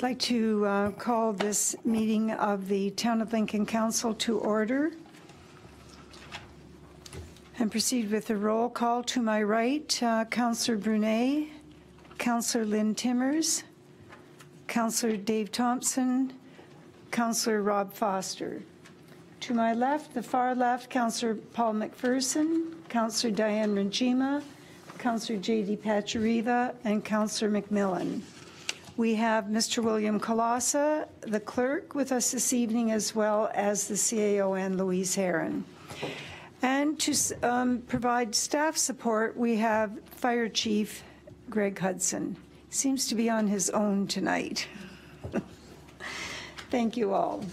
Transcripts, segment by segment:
I'd like to call this meeting of the Town of Lincoln Council to order and proceed with the roll call. To my right, Councillor Brunet, Councillor Lynn Timmers, Councillor Dave Thompson, Councillor Rob Foster. To my left, the far left, Councillor Paul McPherson, Councillor Diane Ranjima, Councillor J.D. Pachariva, and Councillor McMillan. We have Mr. William Colassa, the clerk, with us this evening, as well as the CAO and Louise Heron. And to provide staff support, we have Fire Chief Greg Hudson. Seems to be on his own tonight. Thank you all.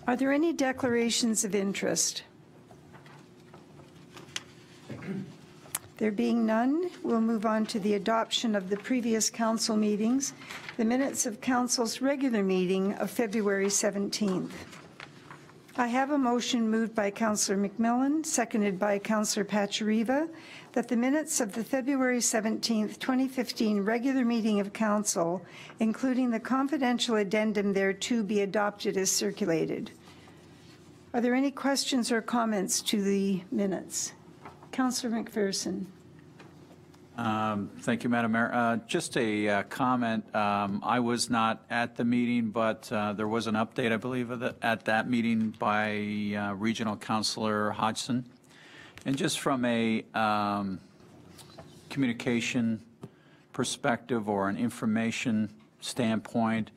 Are there any declarations of interest? There being none, we'll move on to the adoption of the previous council meetings, the minutes of council's regular meeting of February 17th. I have a motion moved by Councillor McMillan, seconded by Councillor Pachariva, that the minutes of the February 17th, 2015 regular meeting of council, including the confidential addendum thereto, be adopted as circulated. Are there any questions or comments to the minutes? Councillor McPherson. Thank you, Madam Mayor. Just a comment. I was not at the meeting, but there was an update, I believe, at that meeting by Regional Councillor Hodgson. And just from a communication perspective or an information standpoint,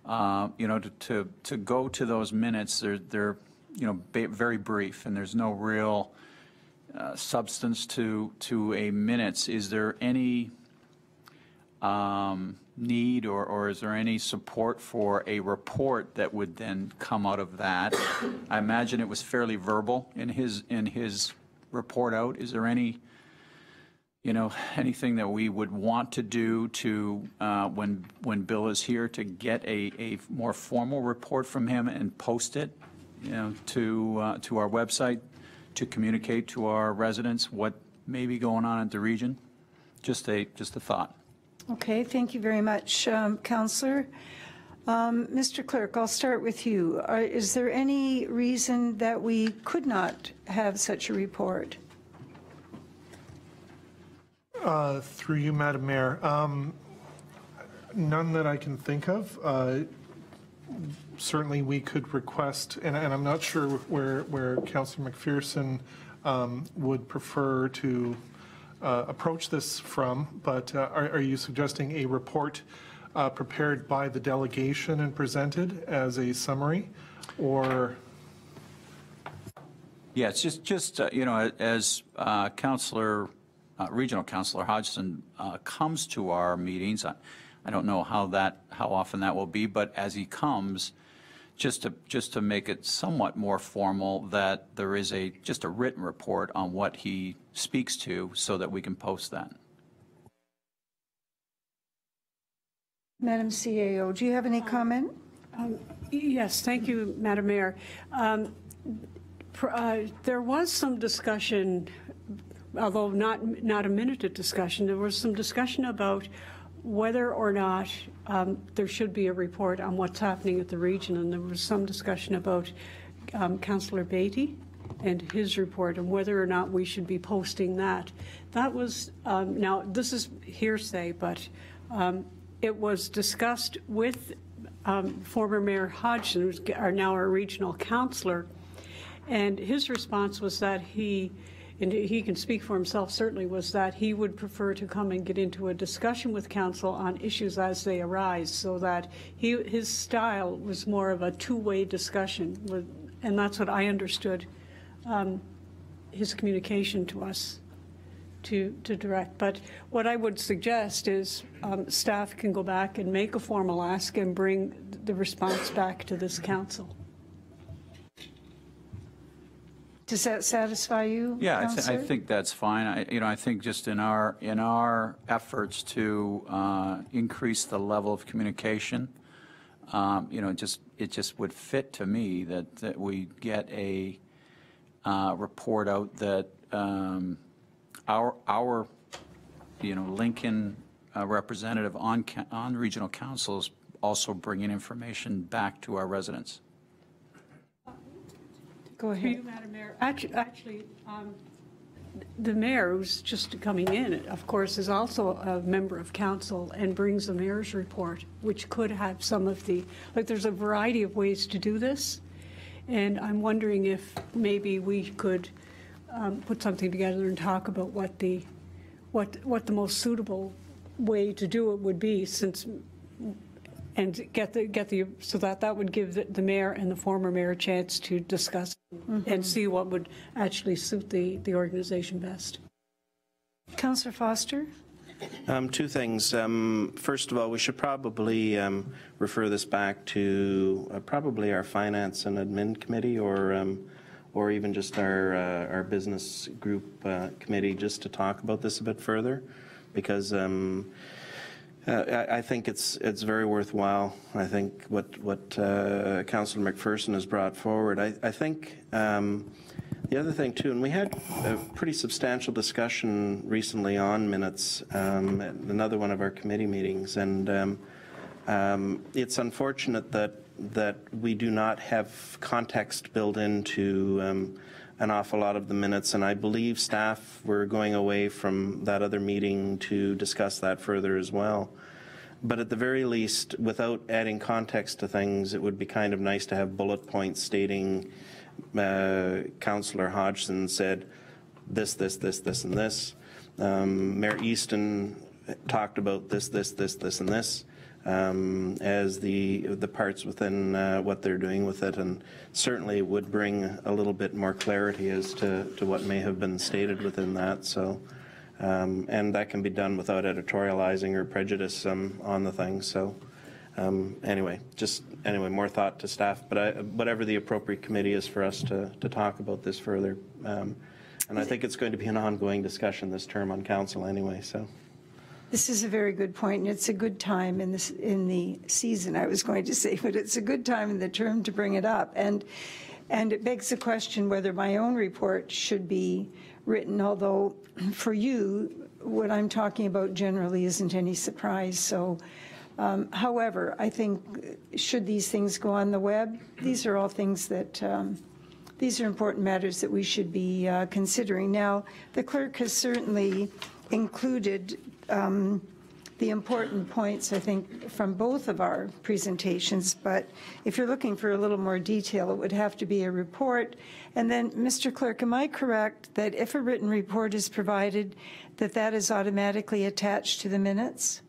you know, to go to those minutes, they're you know, very brief, and there's no real substance to a minutes. Is there any need or is there any support for a report that would then come out of that? I imagine it was fairly verbal in his report out. Is there any, you know, anything that we would want to do to when Bill is here to get a more formal report from him and post it, you know, to our website, to communicate to our residents what may be going on at the region? Just a thought. Okay, thank you very much, Councillor. Mr. Clerk, I'll start with you. Is there any reason that we could not have such a report? Through you, Madam Mayor. None that I can think of. Certainly we could request, and I'm not sure where Councillor McPherson would prefer to approach this from, but are you suggesting a report prepared by the delegation and presented as a summary, or? Yeah, it's just you know, as Regional Councillor Hodgson comes to our meetings, I don't know how often that will be, but as he comes, just to make it somewhat more formal, that there is just a written report on what he speaks to, so that we can post that. Madam CAO, do you have any comment? Yes, thank you, Madam Mayor. There was some discussion, although not a minuted discussion. There was some discussion about whether or not there should be a report on what's happening at the region, and there was some discussion about Councillor Beatty and his report and whether or not we should be posting that. That was, now this is hearsay, but it was discussed with former Mayor Hodgson, who's now our regional councillor, and his response was that and he can speak for himself certainly, was that he would prefer to come and get into a discussion with council on issues as they arise, so that his style was more of a two-way discussion, and that's what I understood his communication to us to direct. But what I would suggest is staff can go back and make a formal ask and bring the response back to this council. Does that satisfy you? Yeah, I think that's fine. I think just in our efforts to increase the level of communication, you know, it just would fit to me that we get a report out that our you know, Lincoln representative on regional councils also bringing information back to our residents. Go Through you, ahead. Madam Mayor. Actually, the mayor, who's just coming in, of course, is also a member of council and brings the mayor's report, which could have some of the, like, there's a variety of ways to do this. And I'm wondering if maybe we could put something together and talk about what the most suitable way to do it would be, since, and get the so that would give the mayor and the former mayor a chance to discuss and see what would actually suit the organization best. Councillor Foster? Two things. First of all, we should probably refer this back to probably our Finance and Admin Committee, or even just our business group committee, just to talk about this a bit further, because I think it's very worthwhile. I think what Councillor McPherson has brought forward. I think the other thing too, and we had a pretty substantial discussion recently on minutes at another one of our committee meetings, and it's unfortunate that we do not have context built into an awful lot of the minutes, and I believe staff were going away from that other meeting to discuss that further as well. But at the very least, without adding context to things, it would be kind of nice to have bullet points stating Councillor Hodgson said this, and this. Mayor Easton talked about this, and this. As the parts within what they're doing with it, and certainly would bring a little bit more clarity as to what may have been stated within that. So, and that can be done without editorializing or prejudice on the thing. So, anyway, more thought to staff. But whatever the appropriate committee is for us to talk about this further, and I think it's going to be an ongoing discussion this term on council anyway. So. This is a very good point, and it's a good time in the season, I was going to say, but it's a good time in the term to bring it up. And it begs the question whether my own report should be written, although for you, what I'm talking about generally isn't any surprise. So, however, I think should these things go on the web, these are all things that, these are important matters that we should be considering. Now, the clerk has certainly included the important points, I think, from both of our presentations, but if you're looking for a little more detail, it would have to be a report. And then, Mr. Clerk, am I correct that if a written report is provided, that is automatically attached to the minutes?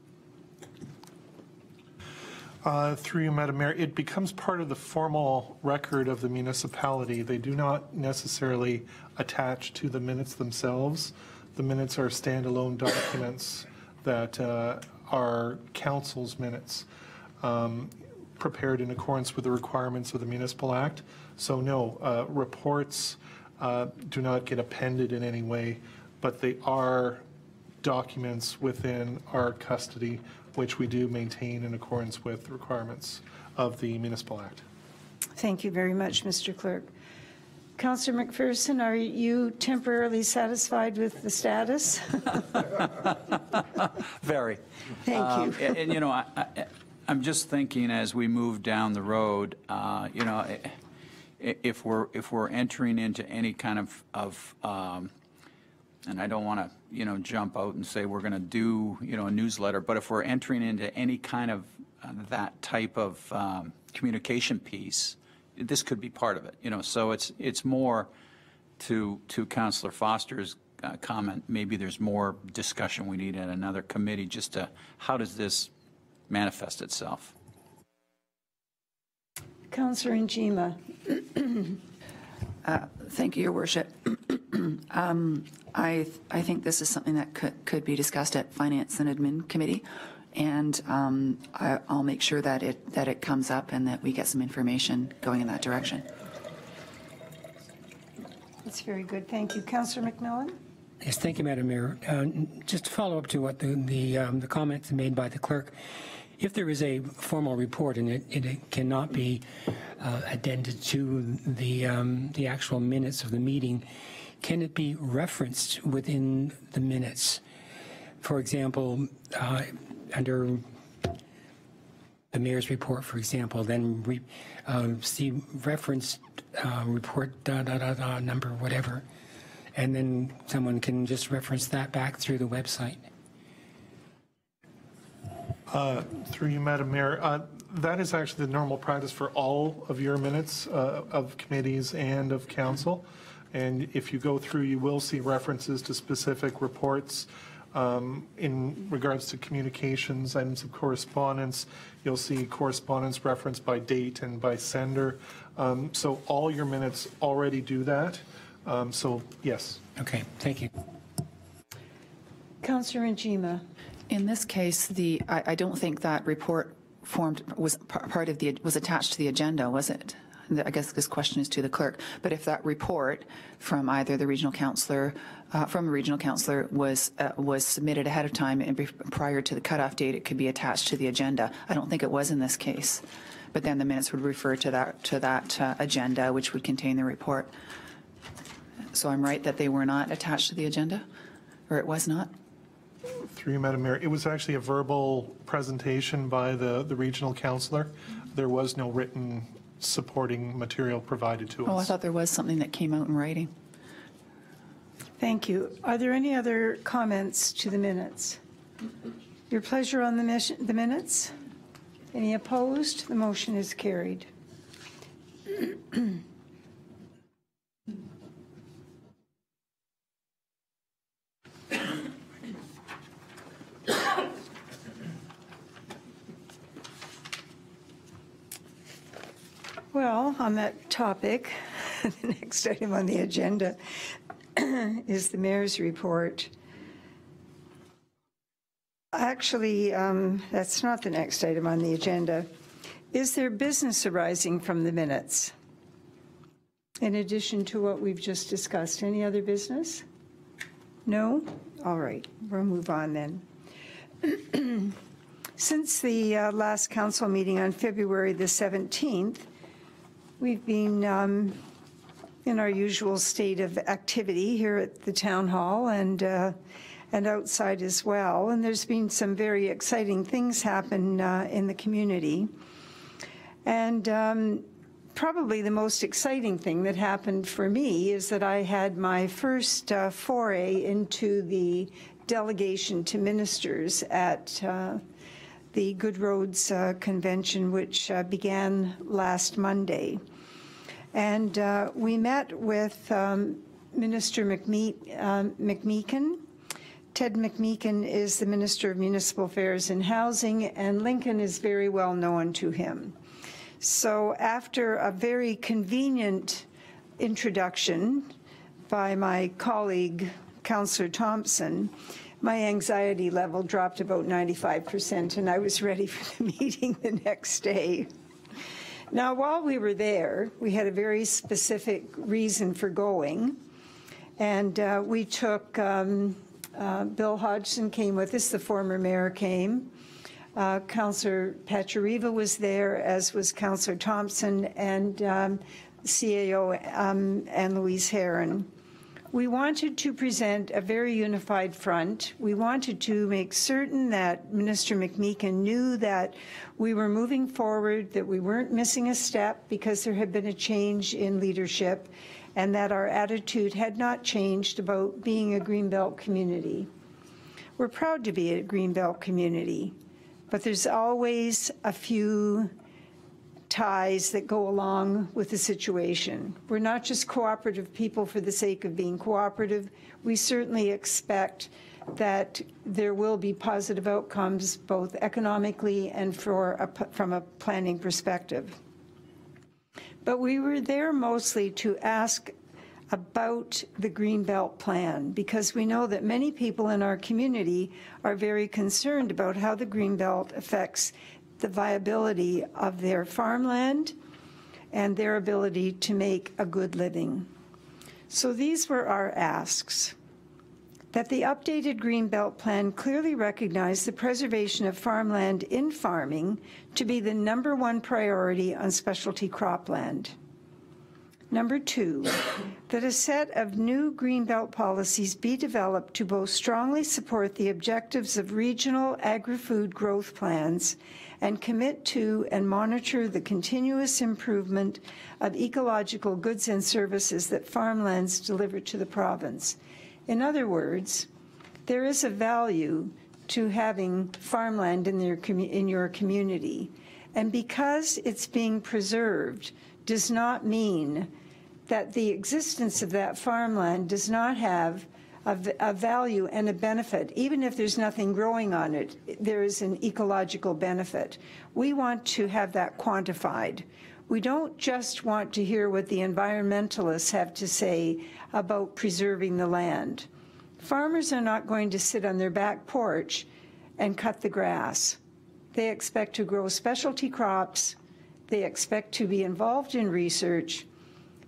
Through you, Madam Mayor, it becomes part of the formal record of the municipality. They do not necessarily attach to the minutes themselves. The minutes are standalone documents that are council's minutes prepared in accordance with the requirements of the Municipal Act. So no, reports do not get appended in any way, but they are documents within our custody, which we do maintain in accordance with the requirements of the Municipal Act. Thank you very much, Mr. Clerk. Councillor McPherson, are you temporarily satisfied with the status? Very. Thank you. And you know, I'm just thinking as we move down the road, you know, if we're entering into any kind of and I don't want to, you know, jump out and say we're going to do, you know, a newsletter, but if we're entering into any kind of that type of communication piece, this could be part of it, you know. So it's more to Councillor Foster's comment. Maybe there's more discussion we need at another committee, just to how does this manifest itself. Councillor Njima. Thank you, Your Worship. I think this is something that could be discussed at Finance and Admin Committee, and I'll make sure that it comes up and that we get some information going in that direction. That's very good. Thank you. Councillor McMillan? Yes, thank you, Madam Mayor. Just to follow up to what the comments made by the clerk, if there is a formal report and it cannot be addended to the actual minutes of the meeting, can it be referenced within the minutes? for example, under the mayor's report, for example, then see referenced report number, whatever, and then someone can just reference that back through the website. Through you, Madam Mayor, that is actually the normal practice for all of your minutes of committees and of council. And if you go through, you will see references to specific reports in regards to communications, items of correspondence. You'll see correspondence referenced by date and by sender. So all your minutes already do that. So yes. Okay, thank you. Councillor Njima. In this case, I don't think that report was attached to the agenda, was it? I guess this question is to the clerk. But if that report from either the regional councillor, was submitted ahead of time and prior to the cutoff date, it could be attached to the agenda. I don't think it was in this case. But then the minutes would refer to that agenda, which would contain the report. So I'm right that they were not attached to the agenda, or it was not? Through you, Madam Mayor, it was actually a verbal presentation by the regional councillor. There was no written supporting material provided to us. Oh, I thought there was something that came out in writing. Thank you. Are there any other comments to the minutes? Your pleasure on the minutes? Any opposed? The motion is carried. Well, on that topic, the next item on the agenda is the mayor's report. Actually, that's not the next item on the agenda. Is there business arising from the minutes? In addition to what we've just discussed, any other business? No? All right, we'll move on then. Since the last council meeting on February the 17th, we've been in our usual state of activity here at the town hall and outside as well. And there's been some very exciting things happen in the community. And probably the most exciting thing that happened for me is that I had my first foray into the delegation to ministers at the Good Roads Convention, which began last Monday. And we met with Minister McMeekin. Ted McMeekin is the Minister of Municipal Affairs and Housing, and Lincoln is very well known to him. So after a very convenient introduction by my colleague, Councillor Thompson, my anxiety level dropped about 95%, and I was ready for the meeting the next day. Now, while we were there, we had a very specific reason for going, and we took, Bill Hodgson came with us, the former mayor came, Councillor Pachariva was there, as was Councillor Thompson, and CAO Anne-Louise Herron. We wanted to present a very unified front. We wanted to make certain that Minister McMeekin knew that we were moving forward, that we weren't missing a step because there had been a change in leadership, and that our attitude had not changed about being a Greenbelt community. We're proud to be a Greenbelt community, but there's always a few ties that go along with the situation. We're not just cooperative people for the sake of being cooperative. We certainly expect that there will be positive outcomes both economically and from a planning perspective. But we were there mostly to ask about the Greenbelt plan, because we know that many people in our community are very concerned about how the Greenbelt affects the viability of their farmland and their ability to make a good living. So these were our asks: that the updated Greenbelt plan clearly recognize the preservation of farmland in farming to be the #1 priority on specialty cropland. Number 2, that a set of new Greenbelt policies be developed to both strongly support the objectives of regional agri-food growth plans and commit to and monitor the continuous improvement of ecological goods and services that farmlands deliver to the province. In other words, there is a value to having farmland in your community, and because it's being preserved does not mean that the existence of that farmland does not have a value and a benefit. Even if there's nothing growing on it, there is an ecological benefit. We want to have that quantified. We don't just want to hear what the environmentalists have to say about preserving the land. Farmers are not going to sit on their back porch and cut the grass. They expect to grow specialty crops. They expect to be involved in research.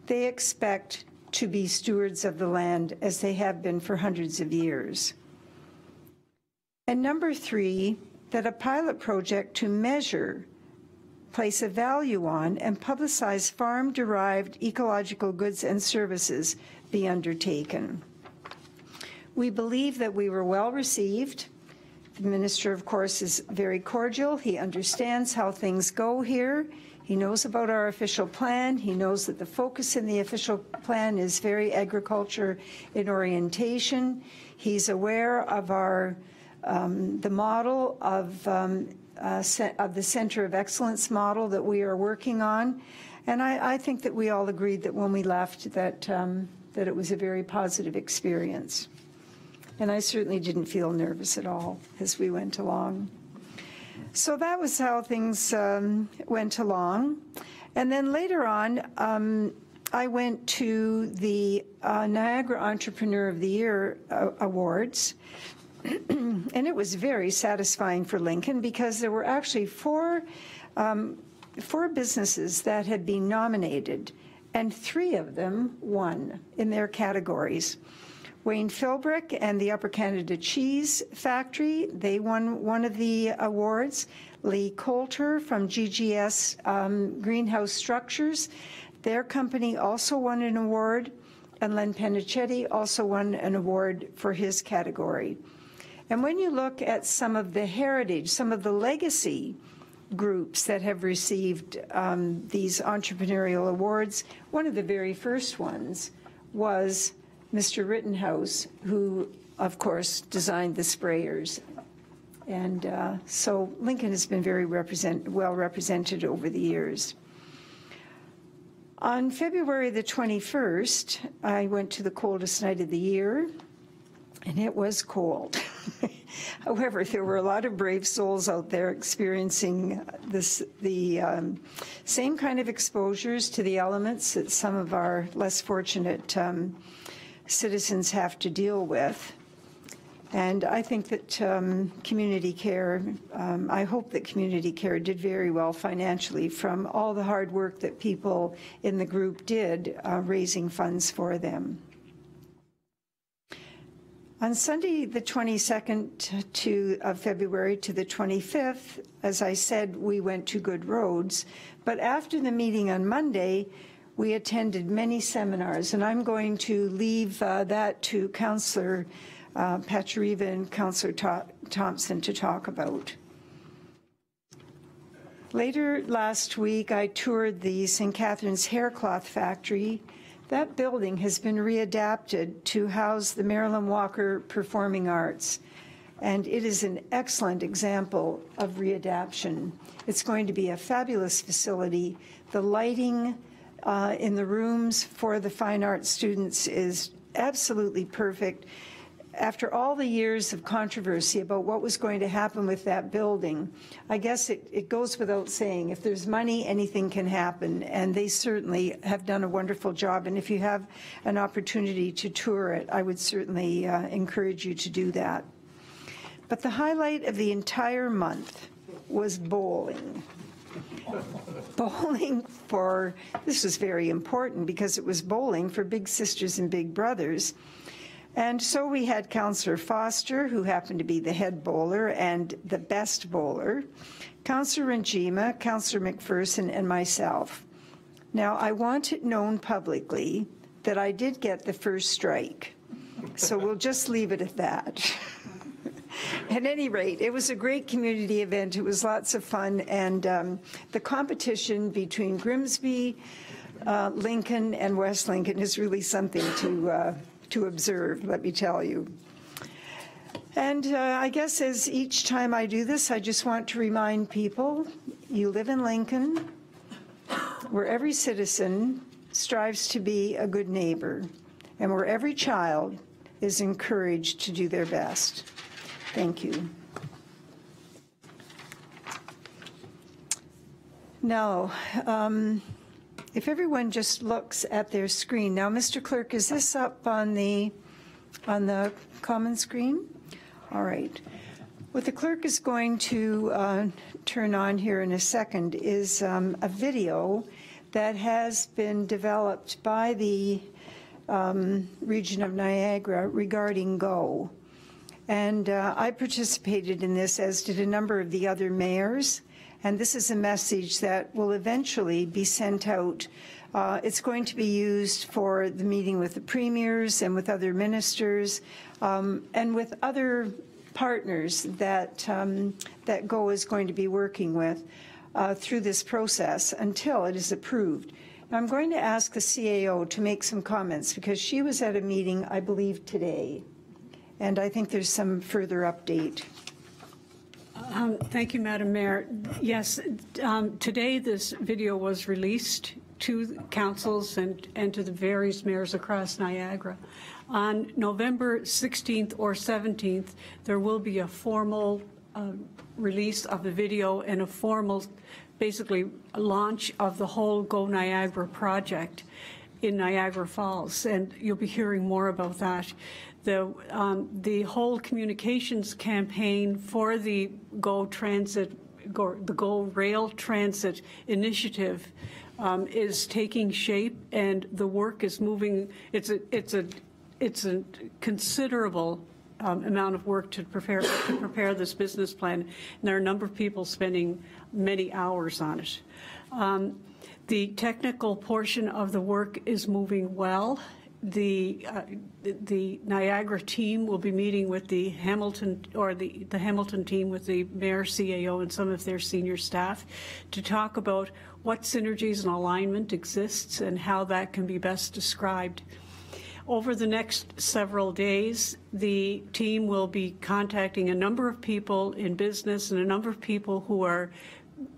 They expect to be stewards of the land as they have been for hundreds of years. And number 3, that a pilot project to measure, place a value on, and publicize farm-derived ecological goods and services be undertaken. We believe that we were well received. The minister, of course, is very cordial. He understands how things go here. He knows about our official plan. He knows that the focus in the official plan is very agriculture in orientation. He's aware of our the model of the Center of Excellence model that we are working on. And I think that we all agreed that when we left that it was a very positive experience. And I certainly didn't feel nervous at all as we went along. So that was how things went along. And then later on, I went to the Niagara Entrepreneur of the Year Awards. And it was very satisfying for Lincoln because there were actually four businesses that had been nominated, and 3 of them won in their categories. Wayne Philbrick and the Upper Canada Cheese Factory, they won one of the awards. Lee Coulter from GGS Greenhouse Structures, their company also won an award, and Len Penichetti also won an award for his category. And when you look at some of the heritage, some of the legacy groups that have received these entrepreneurial awards, one of the very first ones was Mr. Rittenhouse, who, of course, designed the sprayers. And so Lincoln has been very well represented over the years. On February the 21st, I went to the coldest night of the year, and it was cold. However, there were a lot of brave souls out there experiencing the same kind of exposures to the elements that some of our less fortunate citizens have to deal with. And I think that Community Care, I hope that Community Care did very well financially from all the hard work that people in the group did raising funds for them. On Sunday, the 22nd of February to the 25th, as I said, we went to Good Roads. But after the meeting on Monday, we attended many seminars, and I'm going to leave that to Councillor Pachariva and Councillor Thompson to talk about. Later last week, I toured the St. Catharines Haircloth Factory. That building has been readapted to house the Marilyn Walker Performing Arts, and it is an excellent example of readaptation. It's going to be a fabulous facility. The lighting in the rooms for the fine arts students is absolutely perfect. After all the years of controversy about what was going to happen with that building, I guess it goes without saying, if there's money, anything can happen, and they certainly have done a wonderful job. And if you have an opportunity to tour it, I would certainly encourage you to do that. But the highlight of the entire month was bowling. Bowling for, this was very important because it was bowling for big sisters and big brothers. And so we had Councillor Foster, who happened to be the head bowler and the best bowler, Councillor Ranjima, Councillor McPherson, and myself. Now, I want it known publicly that I did get the first strike, so we'll just leave it at that. At any rate, it was a great community event. It was lots of fun, and the competition between Grimsby, Lincoln, and West Lincoln is really something to observe, let me tell you. And I guess as each time I do this, I just want to remind people, you live in Lincoln, where every citizen strives to be a good neighbor, and where every child is encouraged to do their best. Thank you. Now, if everyone just looks at their screen. Now, Mr. Clerk, is this up on the common screen? All right. What the clerk is going to turn on here in a second is a video that has been developed by the region of Niagara regarding GO. And I participated in this, as did a number of the other mayors. And this is a message that will eventually be sent out. It's going to be used for the meeting with the premiers and with other ministers and with other partners that that GO is going to be working with through this process until it is approved. Now, I'm going to ask the CAO to make some comments because she was at a meeting, I believe, today. And I think there's some further update. Thank you, Madam Mayor. Yes, today this video was released to councils and to the various mayors across Niagara. On November 16th or 17th, there will be a formal release of the video and a formal, basically, launch of the whole Go Niagara project in Niagara Falls, and you'll be hearing more about that. The whole communications campaign for the Go Rail Transit initiative is taking shape, and the work is moving. It's a considerable amount of work to prepare this business plan, and there are a number of people spending many hours on it. The technical portion of the work is moving well. The Niagara team will be meeting with the Hamilton, or the Hamilton team with the mayor, CAO, and some of their senior staff to talk about what synergies and alignment exists and how that can be best described. Over the next several days, the team will be contacting a number of people in business and a number of people who are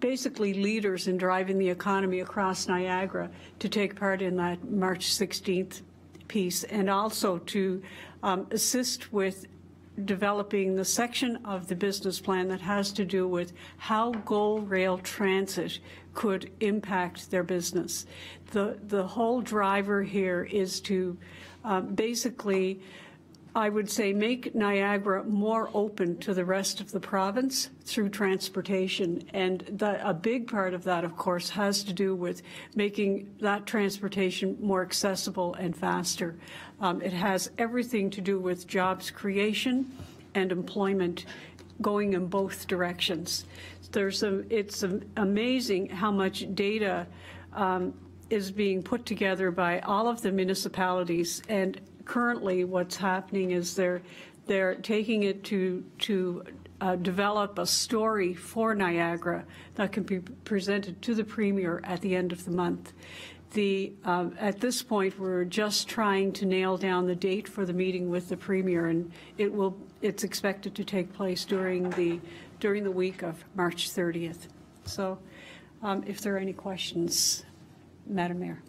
basically leaders in driving the economy across Niagara to take part in that March 16th piece, and also to assist with developing the section of the business plan that has to do with how GO Rail Transit could impact their business. The whole driver here is to basically, I would say, make Niagara more open to the rest of the province through transportation. And a big part of that, of course, has to do with making that transportation more accessible and faster. It has everything to do with jobs creation and employment going in both directions. It's amazing how much data is being put together by all of the municipalities, and currently what's happening is they're taking it to develop a story for Niagara that can be presented to the Premier at the end of the month. At this point, we're just trying to nail down the date for the meeting with the Premier, and it's expected to take place during the week of March 30th. So, if there are any questions, Madam Mayor.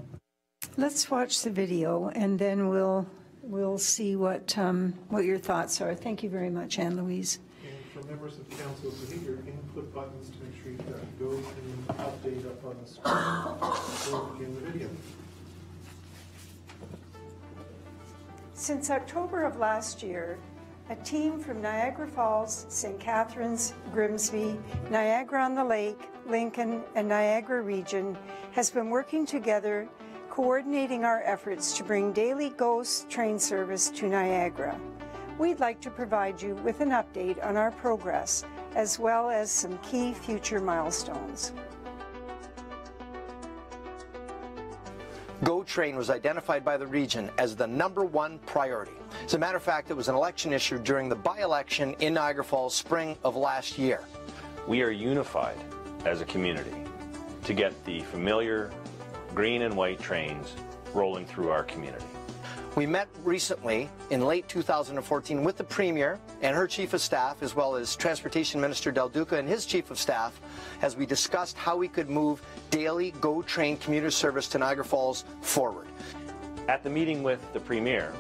Let's watch the video, and then we'll see what your thoughts are. Thank you very much, Anne Louise. And for members of council, to hit your input buttons to make sure you've got Go and update up on the screen. We'll begin the video. Since October of last year, a team from Niagara Falls, St. Catharines, Grimsby, Niagara-on-the-Lake, Lincoln, and Niagara region has been working together, coordinating our efforts to bring daily GO train service to Niagara. We'd like to provide you with an update on our progress, as well as some key future milestones. GO-Train was identified by the region as the #1 priority. As a matter of fact, it was an election issue during the by-election in Niagara Falls spring of last year. We are unified as a community to get the familiar green and white trains rolling through our community. We met recently in late 2014 with the Premier and her Chief of Staff, as well as Transportation Minister Del Duca and his Chief of Staff, as we discussed how we could move daily GO-Train commuter service to Niagara Falls forward. At the meeting with the Premier,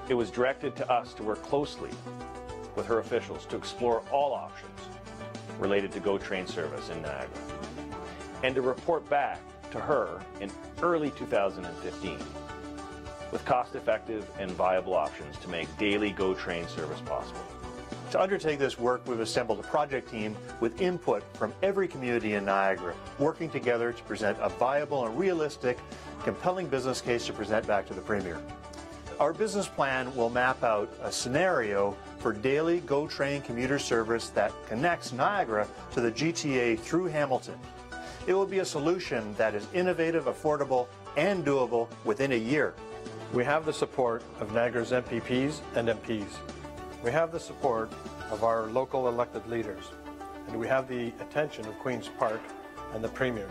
it was directed to us to work closely with her officials to explore all options related to GO-Train service in Niagara, and to report back to her in early 2015 with cost-effective and viable options to make daily GO-Train service possible. To undertake this work, we've assembled a project team with input from every community in Niagara, working together to present a viable and realistic, compelling business case to present back to the Premier. Our business plan will map out a scenario for daily GO-Train commuter service that connects Niagara to the GTA through Hamilton. It will be a solution that is innovative, affordable, and doable within a year. We have the support of Niagara's MPPs and MPs. We have the support of our local elected leaders, and we have the attention of Queen's Park and the Premier.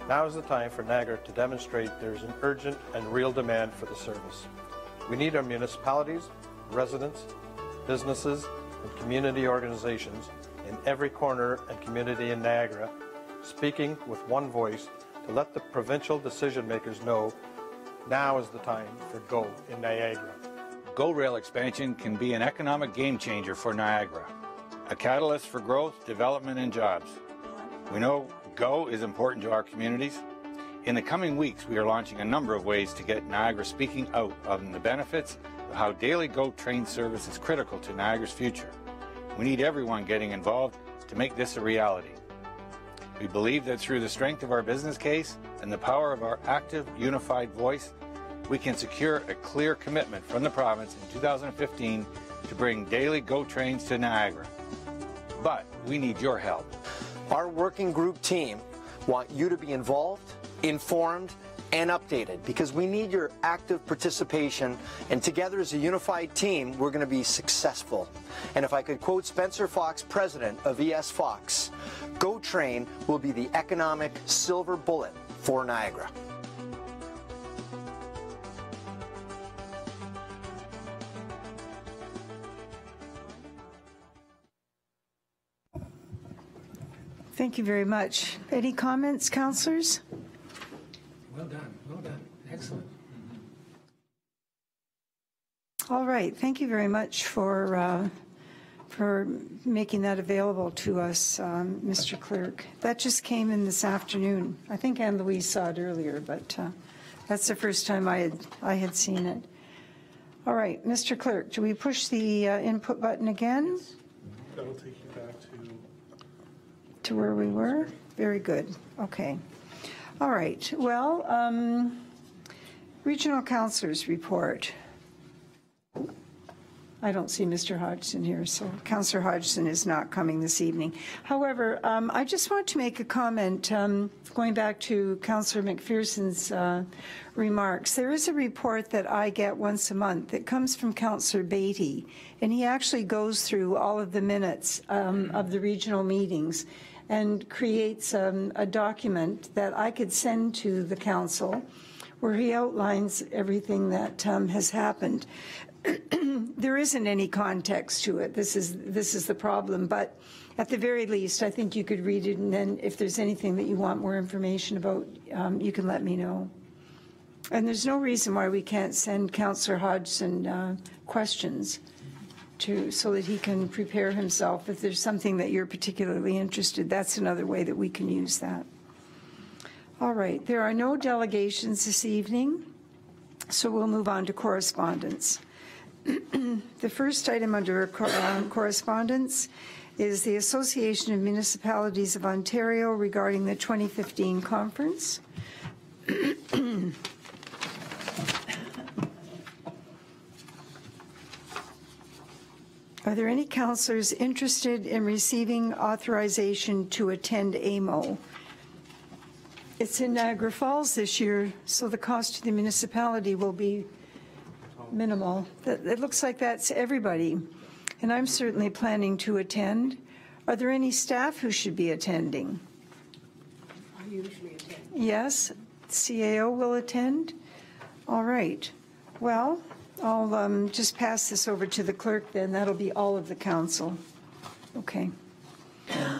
Now is the time for Niagara to demonstrate there is an urgent and real demand for the service. We need our municipalities, residents, businesses, and community organizations in every corner and community in Niagara speaking with one voice to let the provincial decision makers know now is the time for GO in Niagara. GO Rail expansion can be an economic game changer for Niagara, a catalyst for growth, development, and jobs. We know GO is important to our communities. In the coming weeks, we are launching a number of ways to get Niagara speaking out on the benefits of how daily GO-Train service is critical to Niagara's future. We need everyone getting involved to make this a reality. We believe that through the strength of our business case and the power of our active, unified voice, we can secure a clear commitment from the province in 2015 to bring daily GO trains to Niagara. But we need your help. Our working group team want you to be involved, informed, and updated, because we need your active participation, and together as a unified team, we're going to be successful. And if I could quote Spencer Fox, president of ES Fox, GO-Train will be the economic silver bullet for Niagara. Thank you very much. Any comments, councillors? Well done, well done. Excellent. All right, thank you very much for making that available to us, Mr. Clerk. That just came in this afternoon. I think Anne Louise saw it earlier, but that's the first time I had seen it. All right, Mr. Clerk, do we push the input button again? That'll take you back to where we were? Very good. Okay. All right. Well, Regional Councillors report. I don't see Mr. Hodgson here, so Councillor Hodgson is not coming this evening. However, I just want to make a comment, going back to Councillor McPherson's remarks. There is a report that I get once a month that comes from Councillor Beatty, and he actually goes through all of the minutes of the regional meetings and creates a document that I could send to the council where he outlines everything that has happened. There isn't any context to it. This is the problem. But at the very least, I think you could read it, and then if there's anything that you want more information about, you can let me know. And there's no reason why we can't send Councillor Hodgson questions so that he can prepare himself. If there's something that you're particularly interested, that's another way that we can use that. All right, there are no delegations this evening, so we'll move on to correspondence. The first item under correspondence is the Association of Municipalities of Ontario regarding the 2015 conference. Are there any councillors interested in receiving authorization to attend AMO? It's in Niagara Falls this year, so the cost to the municipality will be minimal. It looks like that's everybody, and I'm certainly planning to attend. Are there any staff who should be attending? I usually attend. Yes, CAO will attend. All right. Well, I'll just pass this over to the clerk then. That'll be all of the council. Okay.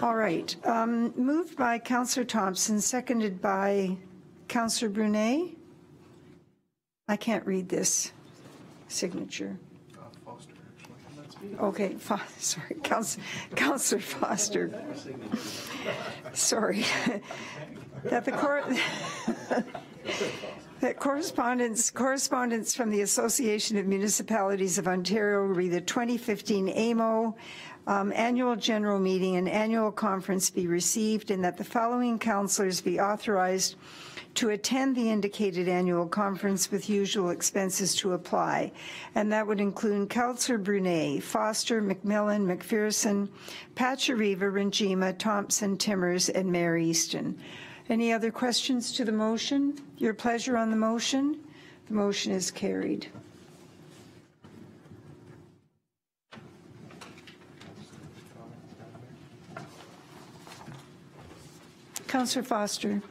All right. Moved by Councillor Thompson, seconded by Councillor Brunet. I can't read this signature. Okay, sorry, Councillor Foster. Sorry. That correspondence from the Association of Municipalities of Ontario will be the 2015 AMO Annual General Meeting and Annual Conference be received, and that the following councillors be authorized to attend the indicated annual conference with usual expenses to apply. And that would include Councillor Brunet, Foster, McMillan, McPherson, Pachariva, Ringima, Thompson, Timmers, and Mayor Easton. Any other questions to the motion? Your pleasure on the motion? The motion is carried. Councillor Foster.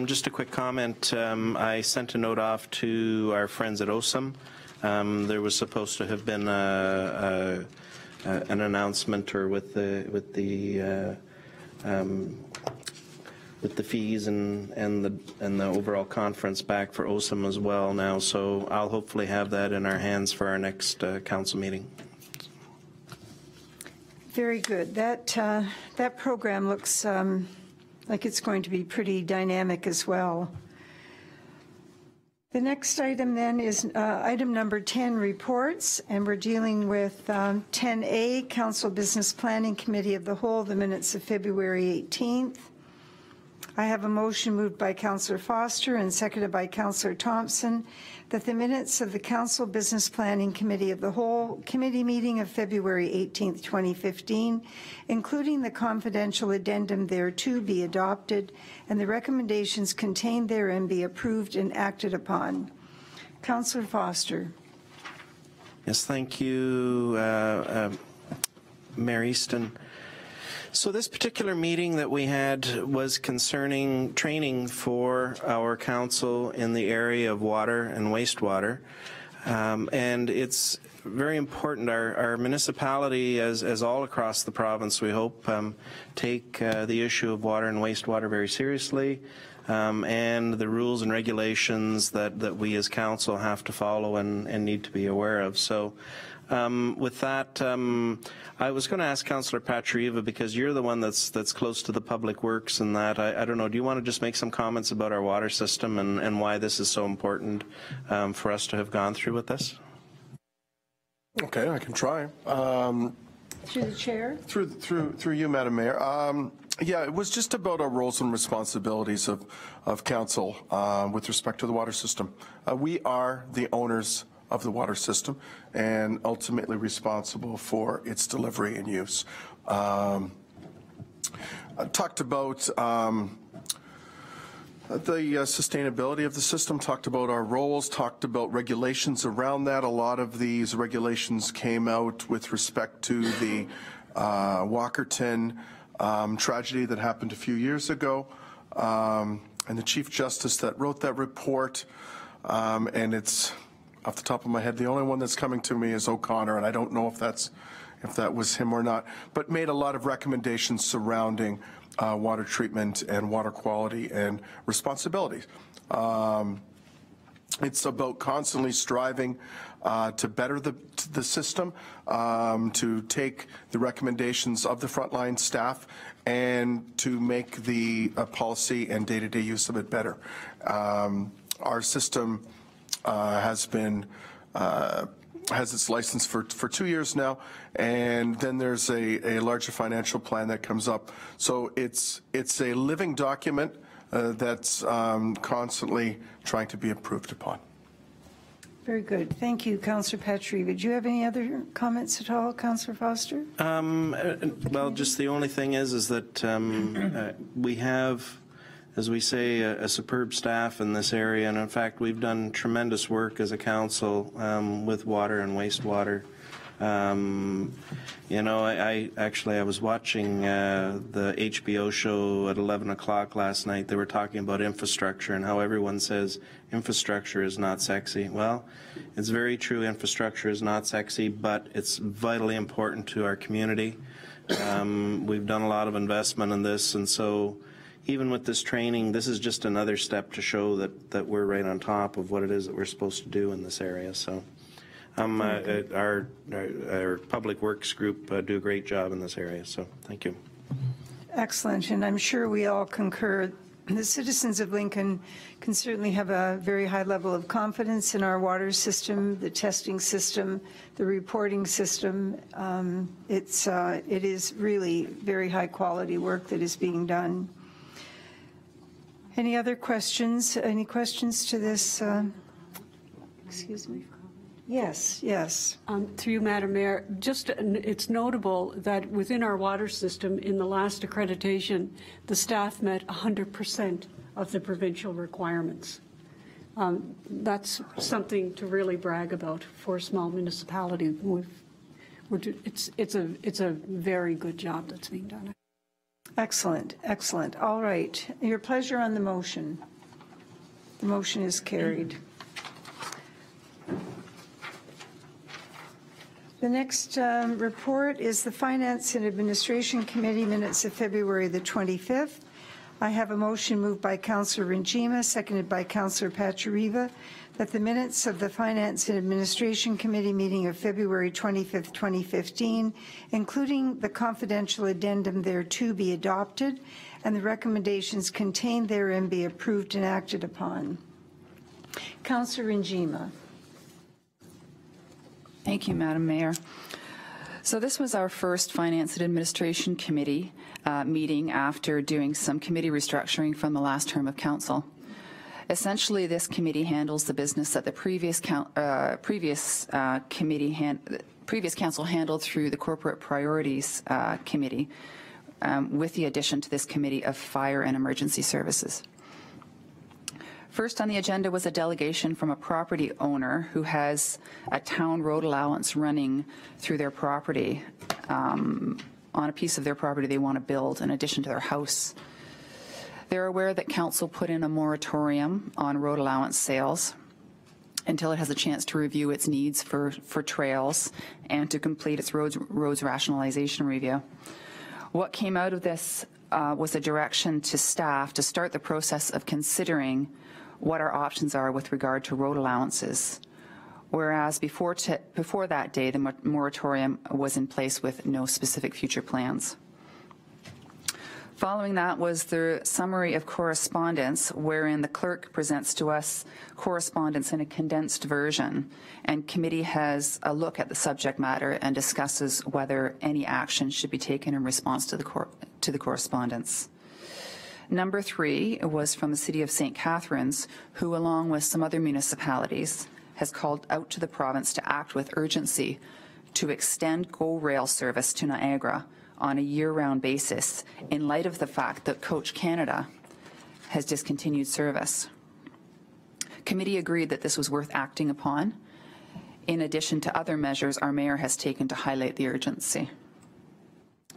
Just a quick comment. I sent a note off to our friends at OSAM. There was supposed to have been an announcement, or with the fees and the overall conference back for OSAM as well now. So I'll hopefully have that in our hands for our next council meeting. Very good. That program looks like it's going to be pretty dynamic as well. The next item then is item number 10, reports, and we're dealing with 10A, Council Business Planning Committee of the Whole, the minutes of February 18th. I have a motion moved by Councillor Foster and seconded by Councillor Thompson that the minutes of the Council Business Planning Committee of the Whole Committee meeting of February 18th, 2015, including the confidential addendum thereto, be adopted and the recommendations contained therein be approved and acted upon. Councillor Foster. Yes, thank you, Mayor Easton. So this particular meeting that we had was concerning training for our council in the area of water and wastewater. And it's very important. Our municipality, as all across the province, we hope, take the issue of water and wastewater very seriously, and the rules and regulations that we as council have to follow and need to be aware of. So with that, I was going to ask Councillor Pachariva, because you're the one that's close to the public works and that. I don't know, do you want to just make some comments about our water system and why this is so important for us to have gone through with this? Okay, I can try. Through the chair? Through you, Madam Mayor. Yeah, it was just about our roles and responsibilities of council with respect to the water system. We are the owners of the water system and ultimately responsible for its delivery and use. I talked about the sustainability of the system, talked about our roles, talked about regulations around that. A lot of these regulations came out with respect to the Walkerton tragedy that happened a few years ago, and the Chief Justice that wrote that report, and it's off the top of my head, the only one that's coming to me is O'Connor, and I don't know if that was him or not, but made a lot of recommendations surrounding water treatment and water quality and responsibilities. It's about constantly striving to better the system, to take the recommendations of the frontline staff and to make the policy and day-to-day use of it better. Our system has its license for 2 years now, and then there's a larger financial plan that comes up. So it's a living document that's constantly trying to be improved upon. Very good. Thank you, Councillor Pachariva. Do you have any other comments at all, Councillor Foster? Well, just the only thing is that we have as we say, a superb staff in this area, and in fact, we've done tremendous work as a council with water and wastewater. You know, I was watching the HBO show at 11 o'clock last night. They were talking about infrastructure and how everyone says infrastructure is not sexy. Well, it's very true, infrastructure is not sexy, but it's vitally important to our community. We've done a lot of investment in this, and so even with this training, this is just another step to show that we're right on top of what it is that we're supposed to do in this area. So our Public Works group do a great job in this area, so thank you. Excellent, and I'm sure we all concur. The citizens of Lincoln can certainly have a very high level of confidence in our water system, the testing system, the reporting system. It is really very high quality work that is being done. Any other questions? Any questions to this? Excuse me. Yes, yes. Through you, Madam Mayor, it's notable that within our water system, in the last accreditation, the staff met 100% of the provincial requirements. That's something to really brag about for a small municipality. It's a very good job that's being done. Excellent, excellent. All right. Your pleasure on the motion. The motion is carried. The next report is the Finance and Administration Committee minutes of February the 25th. I have a motion moved by Councillor Rinjima, seconded by Councillor Pachariva, that the minutes of the Finance and Administration Committee meeting of February 25th, 2015, including the confidential addendum thereto, be adopted, and the recommendations contained therein be approved and acted upon. Councillor Rinjima. Thank you, Madam Mayor. So this was our first Finance and Administration Committee meeting after doing some committee restructuring from the last term of council. Essentially, this committee handles the business that the previous council handled through the Corporate Priorities Committee, with the addition to this committee of Fire and Emergency Services. First on the agenda was a delegation from a property owner who has a town road allowance running through their property, on a piece of their property they want to build in addition to their house. They're aware that council put in a moratorium on road allowance sales until it has a chance to review its needs for trails and to complete its roads rationalization review. What came out of this was a direction to staff to start the process of considering what our options are with regard to road allowances, whereas before that day, the moratorium was in place with no specific future plans. Following that was the summary of correspondence, wherein the clerk presents to us correspondence in a condensed version, and committee has a look at the subject matter and discusses whether any action should be taken in response to the correspondence. Number 3 was from the City of St. Catharines, who, along with some other municipalities, has called out to the province to act with urgency to extend GO Rail service to Niagara on a year-round basis in light of the fact that Coach Canada has discontinued service. Committee agreed that this was worth acting upon, in addition to other measures our mayor has taken to highlight the urgency.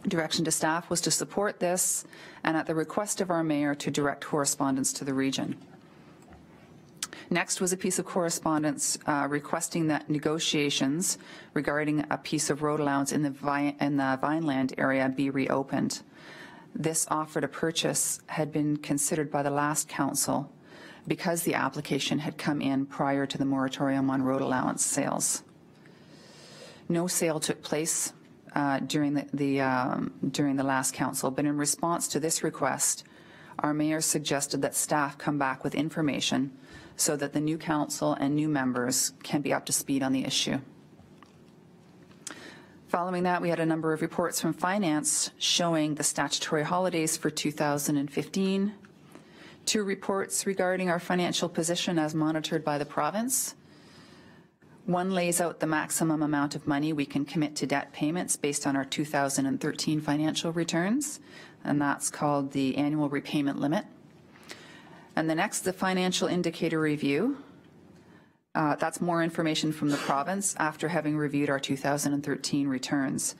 Direction to staff was to support this, and at the request of our mayor, to direct correspondence to the region. Next was a piece of correspondence requesting that negotiations regarding a piece of road allowance in the Vineland area be reopened. This offer to purchase had been considered by the last council because the application had come in prior to the moratorium on road allowance sales. No sale took place during the last council, but in response to this request, our mayor suggested that staff come back with information so that the new council and new members can be up to speed on the issue. Following that, we had a number of reports from finance showing the statutory holidays for 2015, 2 reports regarding our financial position as monitored by the province. One lays out the maximum amount of money we can commit to debt payments based on our 2013 financial returns, and that's called the annual repayment limit. And the next, the financial indicator review. That's more information from the province after having reviewed our 2013 returns.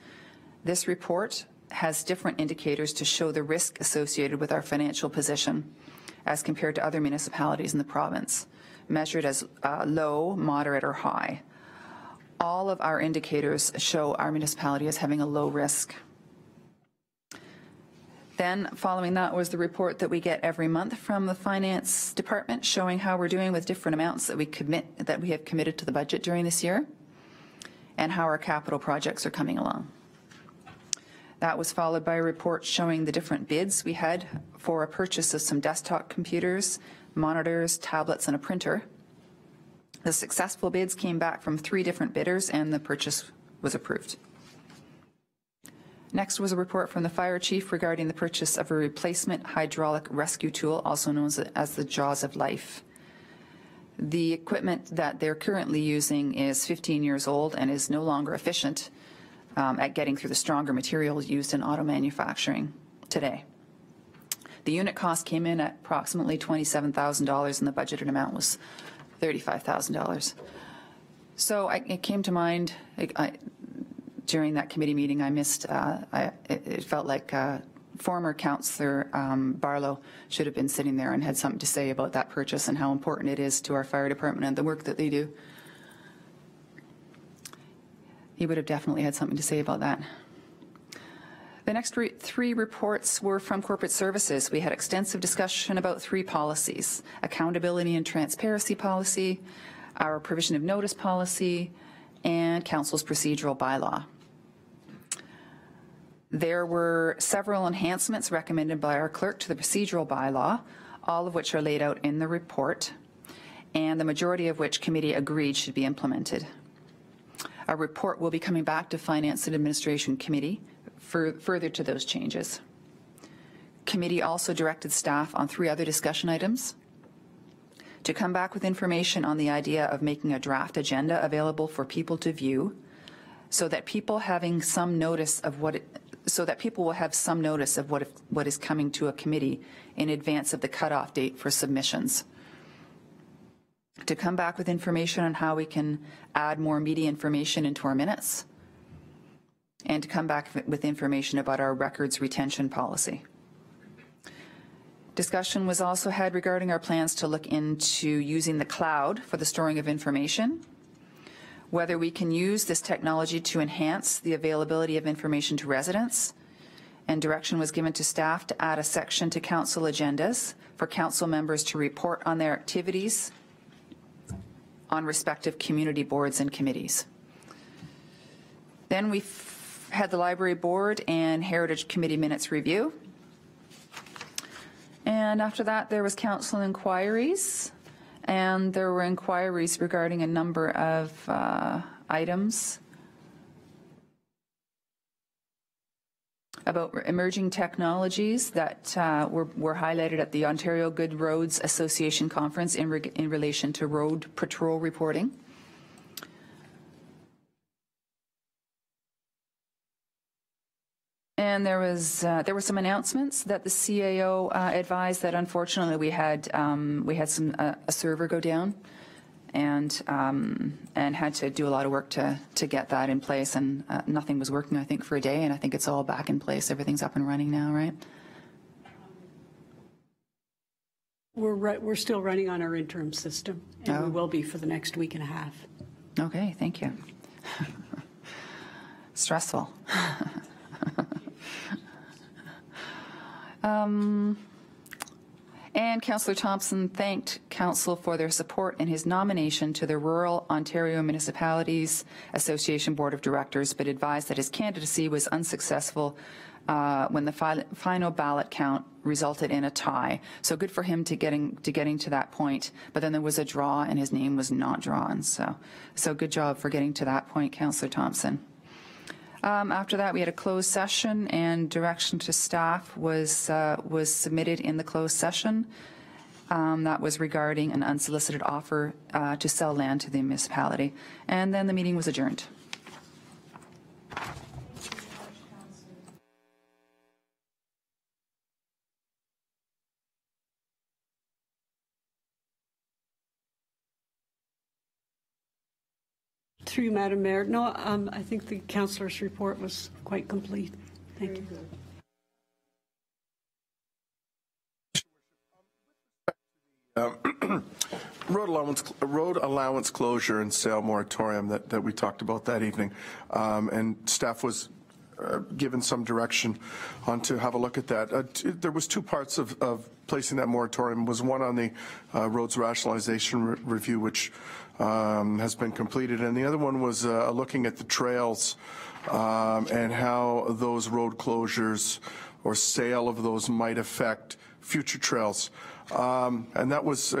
This report has different indicators to show the risk associated with our financial position as compared to other municipalities in the province, measured as low, moderate, or high. All of our indicators show our municipality as having a low risk. Then, following that, was the report that we get every month from the Finance Department showing how we're doing with different amounts that we have committed to the budget during this year and how our capital projects are coming along. That was followed by a report showing the different bids we had for a purchase of some desktop computers, monitors, tablets, and a printer. The successful bids came back from 3 different bidders and the purchase was approved. Next was a report from the fire chief regarding the purchase of a replacement hydraulic rescue tool, also known as the Jaws of Life. The equipment that they're currently using is 15 years old and is no longer efficient at getting through the stronger materials used in auto manufacturing today. The unit cost came in at approximately $27,000 and the budgeted amount was $35,000. So it came to mind, during that committee meeting, I missed, it felt like former Councillor Barlow should have been sitting there and had something to say about that purchase and how important it is to our fire department and the work that they do. He would have definitely had something to say about that. The next 3 reports were from corporate services. We had extensive discussion about 3 policies: accountability and transparency policy, our provision of notice policy, and Council's procedural bylaw. There were several enhancements recommended by our clerk to the procedural bylaw, all of which are laid out in the report, and the majority of which committee agreed should be implemented. A report will be coming back to Finance and Administration Committee further to those changes. Committee also directed staff on 3 other discussion items: to come back with information on the idea of making a draft agenda available for people to view, so that people having some notice of what people will have some notice of what is coming to a committee in advance of the cutoff date for submissions. To come back with information on how we can add more media information into our minutes, and to come back with information about our records retention policy. Discussion was also had regarding our plans to look into using the cloud for the storing of information, whether we can use this technology to enhance the availability of information to residents, and direction was given to staff to add a section to council agendas for council members to report on their activities on respective community boards and committees. Then we had the Library Board and Heritage Committee minutes review. And after that, there was council inquiries, and there were inquiries regarding a number of items about emerging technologies that were highlighted at the Ontario Good Roads Association conference in relation to road patrol reporting. And there were some announcements that the CAO advised that unfortunately we had a server go down, and had to do a lot of work to get that in place, and nothing was working, I think, for a day, and I think it's all back in place. Everything's up and running now, right? We're still running on our interim system, and we will be for the next week and a half. Okay, thank you. Stressful. And Councillor Thompson thanked Council for their support in his nomination to the Rural Ontario Municipalities Association Board of Directors, but advised that his candidacy was unsuccessful when the final ballot count resulted in a tie. So good for him to getting to that point, but then there was a draw and his name was not drawn. So good job for getting to that point, Councillor Thompson. After that, we had a closed session, and direction to staff was submitted in the closed session. That was regarding an unsolicited offer to sell land to the municipality. And then the meeting was adjourned. Through you, Madam Mayor. No, I think the councillor's report was quite complete. Thank you. Road allowance closure and sale moratorium that we talked about that evening, and staff was given some direction on to have a look at that. There was two parts of placing that moratorium. Was one on the roads rationalization review, which has been completed, and the other one was looking at the trails and how those road closures or sale of those might affect future trails. And that was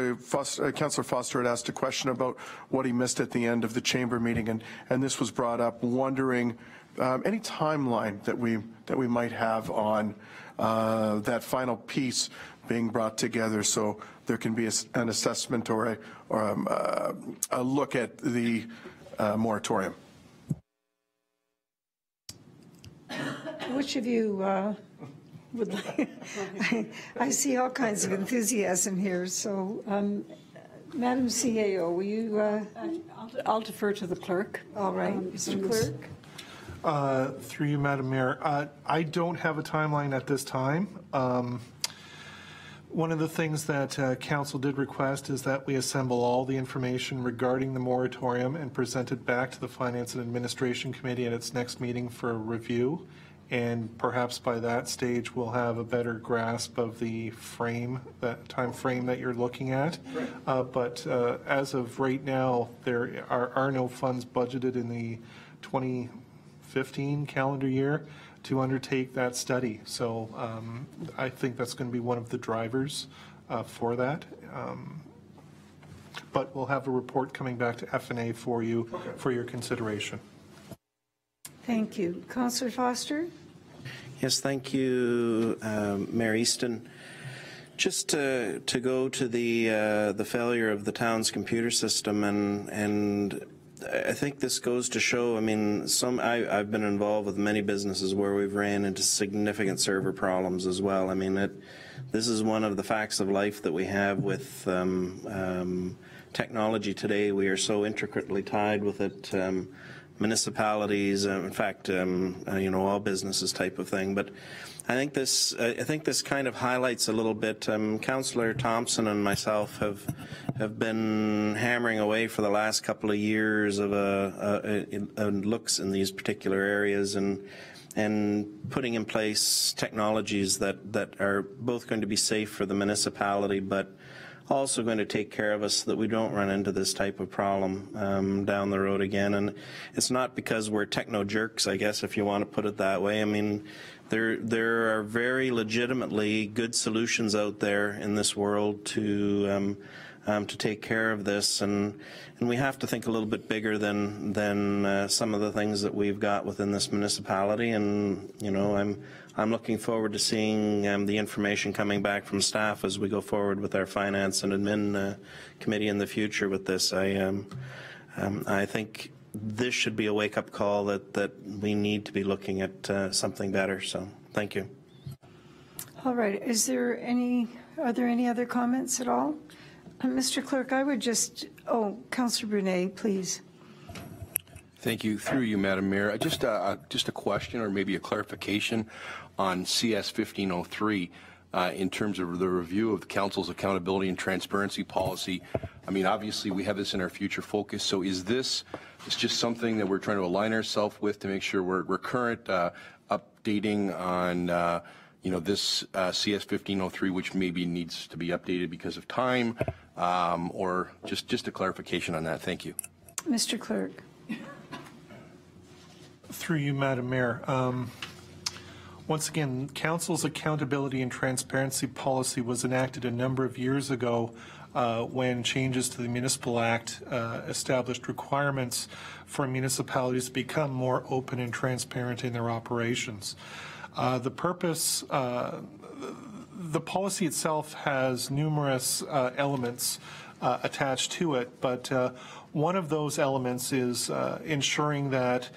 Councillor Foster had asked a question about what he missed at the end of the chamber meeting, and this was brought up, wondering any timeline that we might have on that final piece being brought together, so there can be an assessment or a look at the moratorium. Which of you would like? I see all kinds of enthusiasm here. So, Madam CAO, will you? I'll defer to the clerk. All right, Mr. Clerk. Through you, Madam Mayor. I don't have a timeline at this time. One of the things that Council did request is that we assemble all the information regarding the moratorium and present it back to the Finance and Administration Committee at its next meeting for review. And perhaps by that stage, we'll have a better grasp of the time frame that you're looking at. But as of right now, there are no funds budgeted in the 2015 calendar year to undertake that study. So I think that's going to be one of the drivers for that. But we'll have a report coming back to F&A for you for your consideration. Thank you. Councillor Foster? Yes, thank you, Mayor Easton. Just to go to the failure of the town's computer system, and I think this goes to show, I mean, I've been involved with many businesses where we've ran into significant server problems as well. I mean, this is one of the facts of life that we have with technology today. We are so intricately tied with it. Municipalities, in fact, all businesses type of thing. But I think this kind of highlights a little bit. Councillor Thompson and myself have been hammering away for the last couple of years of looks in these particular areas and putting in place technologies that are both going to be safe for the municipality, but also going to take care of us so that we don't run into this type of problem down the road again. And it's not because we're techno jerks, I guess, if you want to put it that way. I mean, there are very legitimately good solutions out there in this world to take care of this, and we have to think a little bit bigger than some of the things that we've got within this municipality. And I'm looking forward to seeing the information coming back from staff as we go forward with our Finance and Admin Committee in the future with this. I think this should be a wake-up call that we need to be looking at something better. So, thank you. All right. Are there any other comments at all? Mr. Clerk, I would just, Councillor Brunet, please. Thank you. Through you, Madam Mayor. Just a question or maybe a clarification on CS 1503 in terms of the review of the Council's accountability and transparency policy. I mean, obviously, we have this in our future focus. So is this just something that we're trying to align ourselves with to make sure we're current, updating on this CS 1503, which maybe needs to be updated because of time, or just a clarification on that? Thank you. Mr. Clerk. Through you, Madam Mayor. Once again, Council's accountability and transparency policy was enacted a number of years ago when changes to the Municipal Act established requirements for municipalities to become more open and transparent in their operations. The purpose, the policy itself has numerous elements attached to it, but one of those elements is ensuring that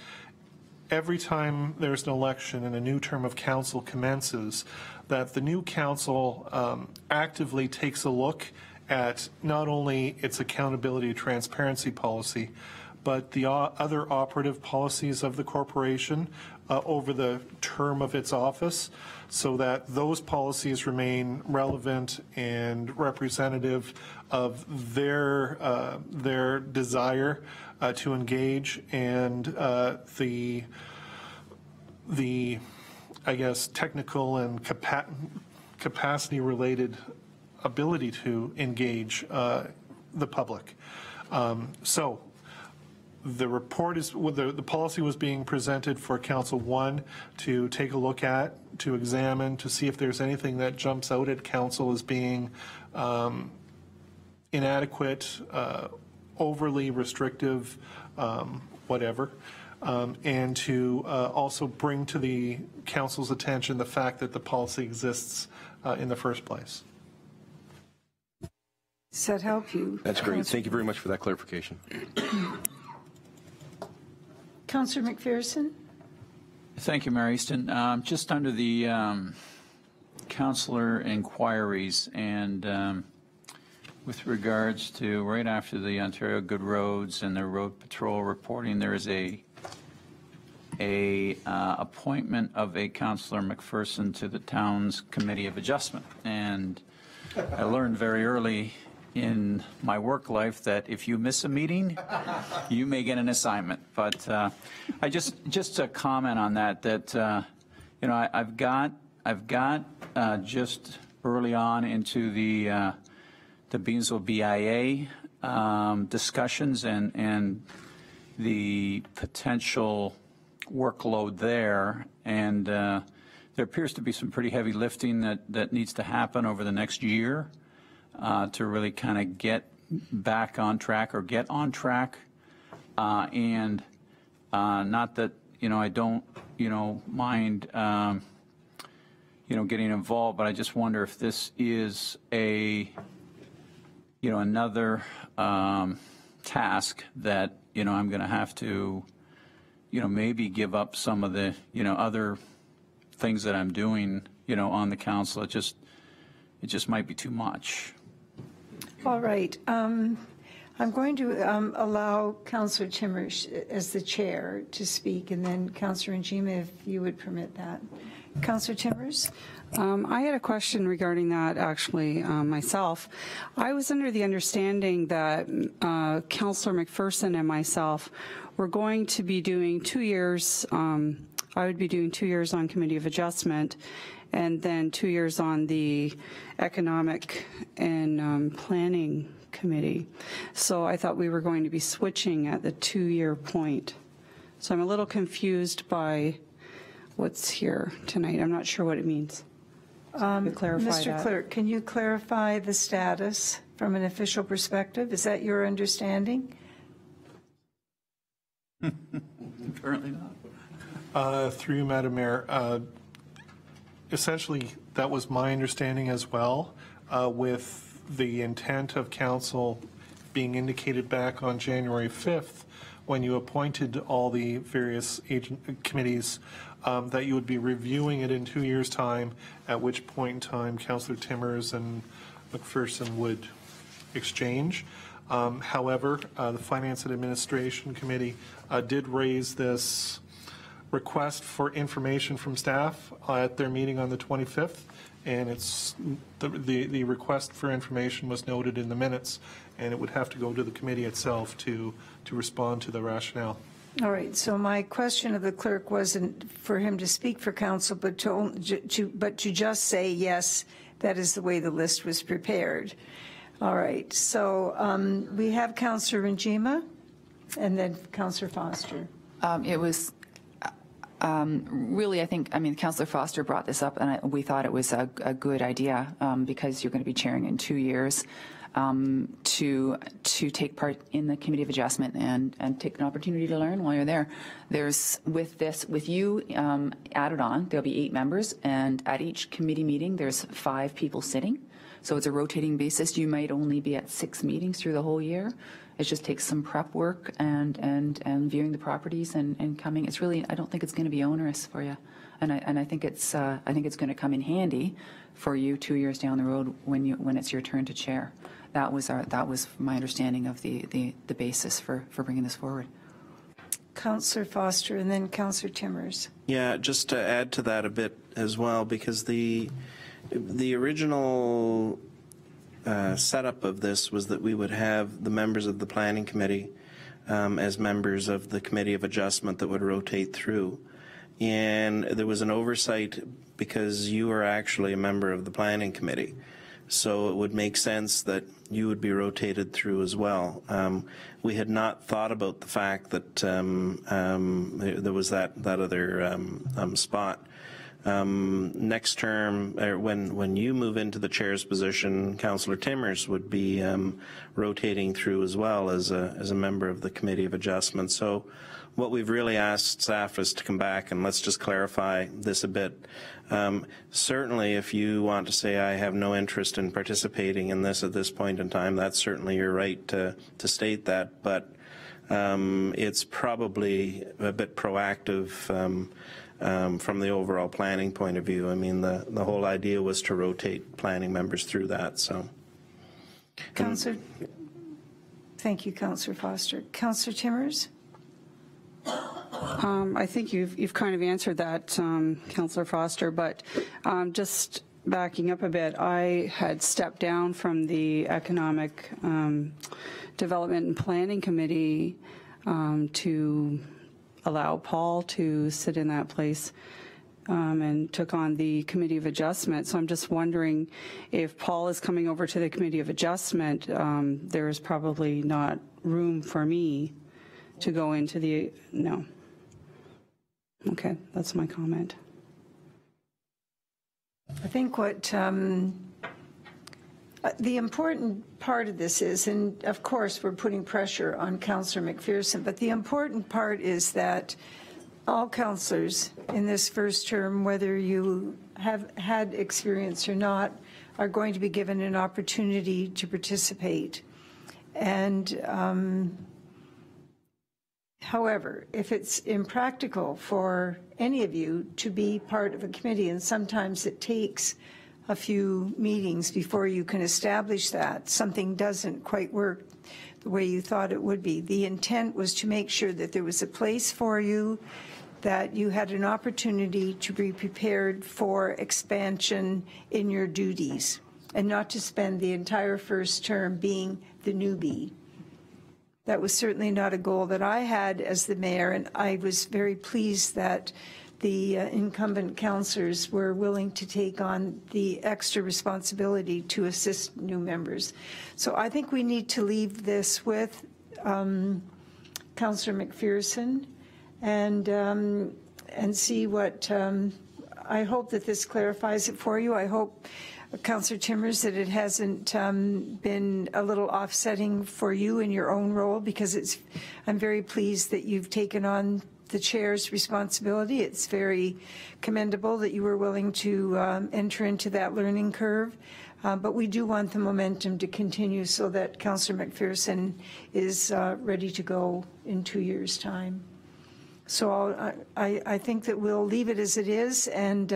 every time there's an election and a new term of council commences, that the new council actively takes a look at not only its accountability and transparency policy, but the other operative policies of the corporation over the term of its office, so that those policies remain relevant and representative of their desire to engage and the I guess technical and capacity related ability to engage the public. So the report is, the policy was being presented for Council 1 to take a look at, to examine, to see if there's anything that jumps out at Council as being inadequate, overly restrictive, whatever. And to also bring to the Council's attention the fact that the policy exists in the first place. Does that help you? That's great. Thank you very much for that clarification. Councillor McPherson? Thank you, Mayor Easton. Just under the councillor inquiries and with regards to right after the Ontario Good Roads and the road patrol reporting, there is a appointment of a Councillor McPherson to the town's Committee of Adjustment. And I learned very early in my work life that if you miss a meeting, you may get an assignment. But I just a comment on that, you know, I've got just early on into the Beamsville BIA discussions and the potential workload there, and there appears to be some pretty heavy lifting that needs to happen over the next year to really kind of get back on track or get on track. And not that, you know, I don't, you know, mind, you know, getting involved, but I just wonder if this is a, you know, another task that, you know, I'm going to have to, you know, maybe give up some of the, you know, other things that I'm doing, you know, on the council. It just might be too much. All right. I'm going to allow Councillor Timmers as the chair to speak, and then Councillor Njima, if you would permit that. Councillor Timmers? I had a question regarding that, actually, myself. I was under the understanding that Councillor McPherson and myself were going to be doing 2 years. I would be doing 2 years on Committee of Adjustment, and then 2 years on the Economic and Planning Committee. So I thought we were going to be switching at the 2-year point. So I'm a little confused by what's here tonight. I'm not sure what it means. Mr. Clerk, can you clarify the status from an official perspective? Is that your understanding? Apparently not. Through you, Madam Mayor, essentially that was my understanding as well, with the intent of Council being indicated back on January 5th when you appointed all the various committees, that you would be reviewing it in 2 years' time, at which point in time Councillor Timmers and McPherson would exchange. However, the Finance and Administration Committee did raise this request for information from staff at their meeting on the 25th, and it's the request for information was noted in the minutes, and it would have to go to the committee itself to respond to the rationale. All right, so my question of the clerk wasn't for him to speak for council, but to just say, yes, that is the way the list was prepared. All right, so we have Councillor Njima and then Councillor Foster. It was really, I mean, Councillor Foster brought this up, and we thought it was a good idea because you're going to be chairing in 2 years. To take part in the Committee of Adjustment and take an opportunity to learn while you're there. There's, with you added on, there'll be 8 members, and at each committee meeting, there's 5 people sitting. So it's a rotating basis. You might only be at 6 meetings through the whole year. It just takes some prep work and viewing the properties and coming. It's really, I don't think it's going to be onerous for you. And I think it's going to come in handy for you 2 years down the road when it's your turn to chair. that was my understanding of the basis for bringing this forward. Councillor Foster and then Councillor Timmers. Yeah, just to add to that a bit as well, because the original setup of this was that we would have the members of the Planning Committee as members of the Committee of Adjustment that would rotate through. And there was an oversight because you are actually a member of the Planning Committee. So it would make sense that you would be rotated through as well. We had not thought about the fact that there was that other spot. Next term, or when you move into the chair's position, Councillor Timmers would be rotating through as well as a member of the Committee of Adjustment. So what we've really asked staff is to come back and let's just clarify this a bit. Certainly, if you want to say I have no interest in participating in this at this point in time, that's certainly your right to state that, but it's probably a bit proactive from the overall planning point of view. I mean, the whole idea was to rotate planning members through that. So, Councillor, thank you, Councillor Foster. Councillor Timmers. I think you've kind of answered that, Councillor Foster, but just backing up a bit, I had stepped down from the Economic Development and Planning Committee to allow Paul to sit in that place and took on the Committee of Adjustment. So I'm just wondering if Paul is coming over to the Committee of Adjustment, there's probably not room for me to go into the, no. Okay, that's my comment. I think what the important part of this is, and of course we're putting pressure on Councillor McPherson, but the important part is that all councillors in this first term, whether you have had experience or not, are going to be given an opportunity to participate. And however, if it's impractical for any of you to be part of a committee, and sometimes it takes a few meetings before you can establish that, something doesn't quite work the way you thought it would be. The intent was to make sure that there was a place for you, that you had an opportunity to be prepared for expansion in your duties, and not to spend the entire first term being the newbie. That was certainly not a goal that I had as the mayor, and I was very pleased that the incumbent councillors were willing to take on the extra responsibility to assist new members. So I think we need to leave this with Councillor McPherson and see what, I hope that this clarifies it for you. I hope, Councillor Timmers, that it hasn't been a little offsetting for you in your own role, because I'm very pleased that you've taken on the chair's responsibility. It's very commendable that you were willing to enter into that learning curve. But we do want the momentum to continue so that Councillor McPherson is ready to go in 2 years' time. So I think that we'll leave it as it is, and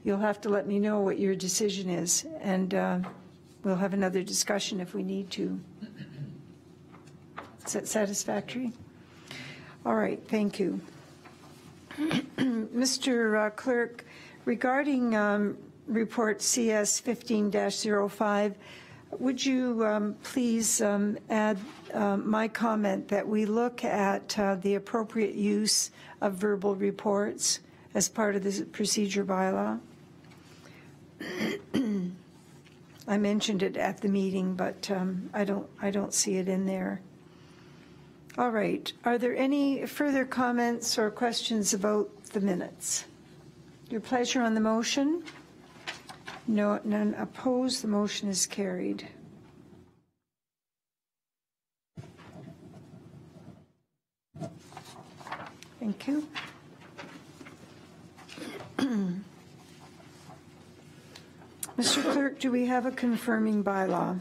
you'll have to let me know what your decision is, and we'll have another discussion if we need to. Is that satisfactory? All right, thank you. Mr. Clerk, regarding report CS 15-05, would you please add my comment that we look at the appropriate use of verbal reports as part of the procedure bylaw? I mentioned it at the meeting, but I don't see it in there. All right. Are there any further comments or questions about the minutes? Your pleasure on the motion? No, none opposed. The motion is carried. Thank you. Mr. Clerk, do we have a confirming bylaw?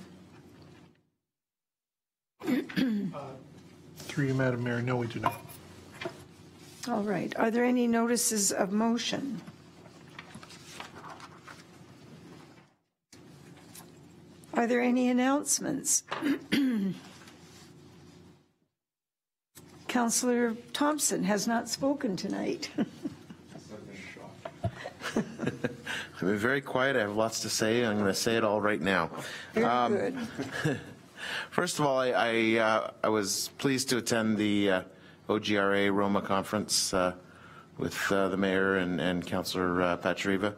Through you, Madam Mayor, no, we do not. All right. Are there any notices of motion? Are there any announcements? Councillor Thompson has not spoken tonight. I've been very quiet. I have lots to say. I'm going to say it all right now. Very good. First of all, I was pleased to attend the OGRA Roma conference with the mayor and Councillor Pachariva.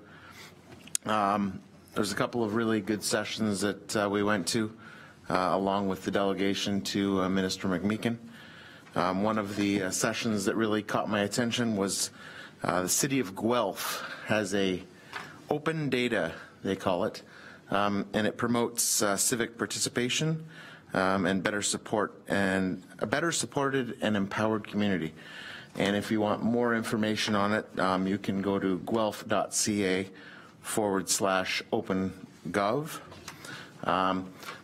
There's a couple of really good sessions that we went to, along with the delegation to Minister McMeekin. One of the sessions that really caught my attention was the city of Guelph has a open data, they call it, and it promotes civic participation and better support and a better supported and empowered community. And if you want more information on it, you can go to guelph.ca/opengov.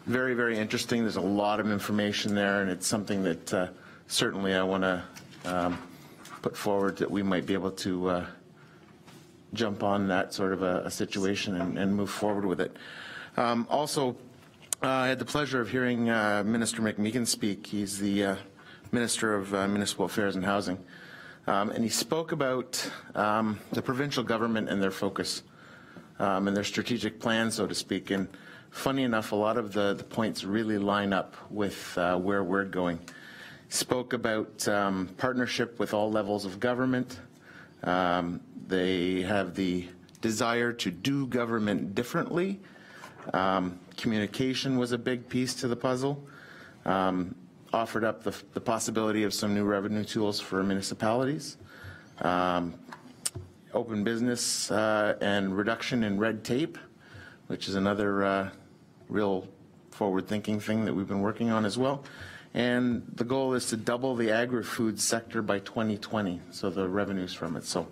Very, very interesting. There's a lot of information there, and it's something that certainly I want to put forward that we might be able to jump on that sort of a situation and move forward with it. Also, I had the pleasure of hearing Minister McMeekin speak. He's the Minister of Municipal Affairs and Housing. And he spoke about the provincial government and their focus and their strategic plan, so to speak. And funny enough, a lot of the points really line up with where we're going. He spoke about partnership with all levels of government. They have the desire to do government differently. Communication was a big piece to the puzzle. Offered up the possibility of some new revenue tools for municipalities. Open business and reduction in red tape, which is another real forward-thinking thing that we've been working on as well. And the goal is to double the agri-food sector by 2020, so the revenues from it. So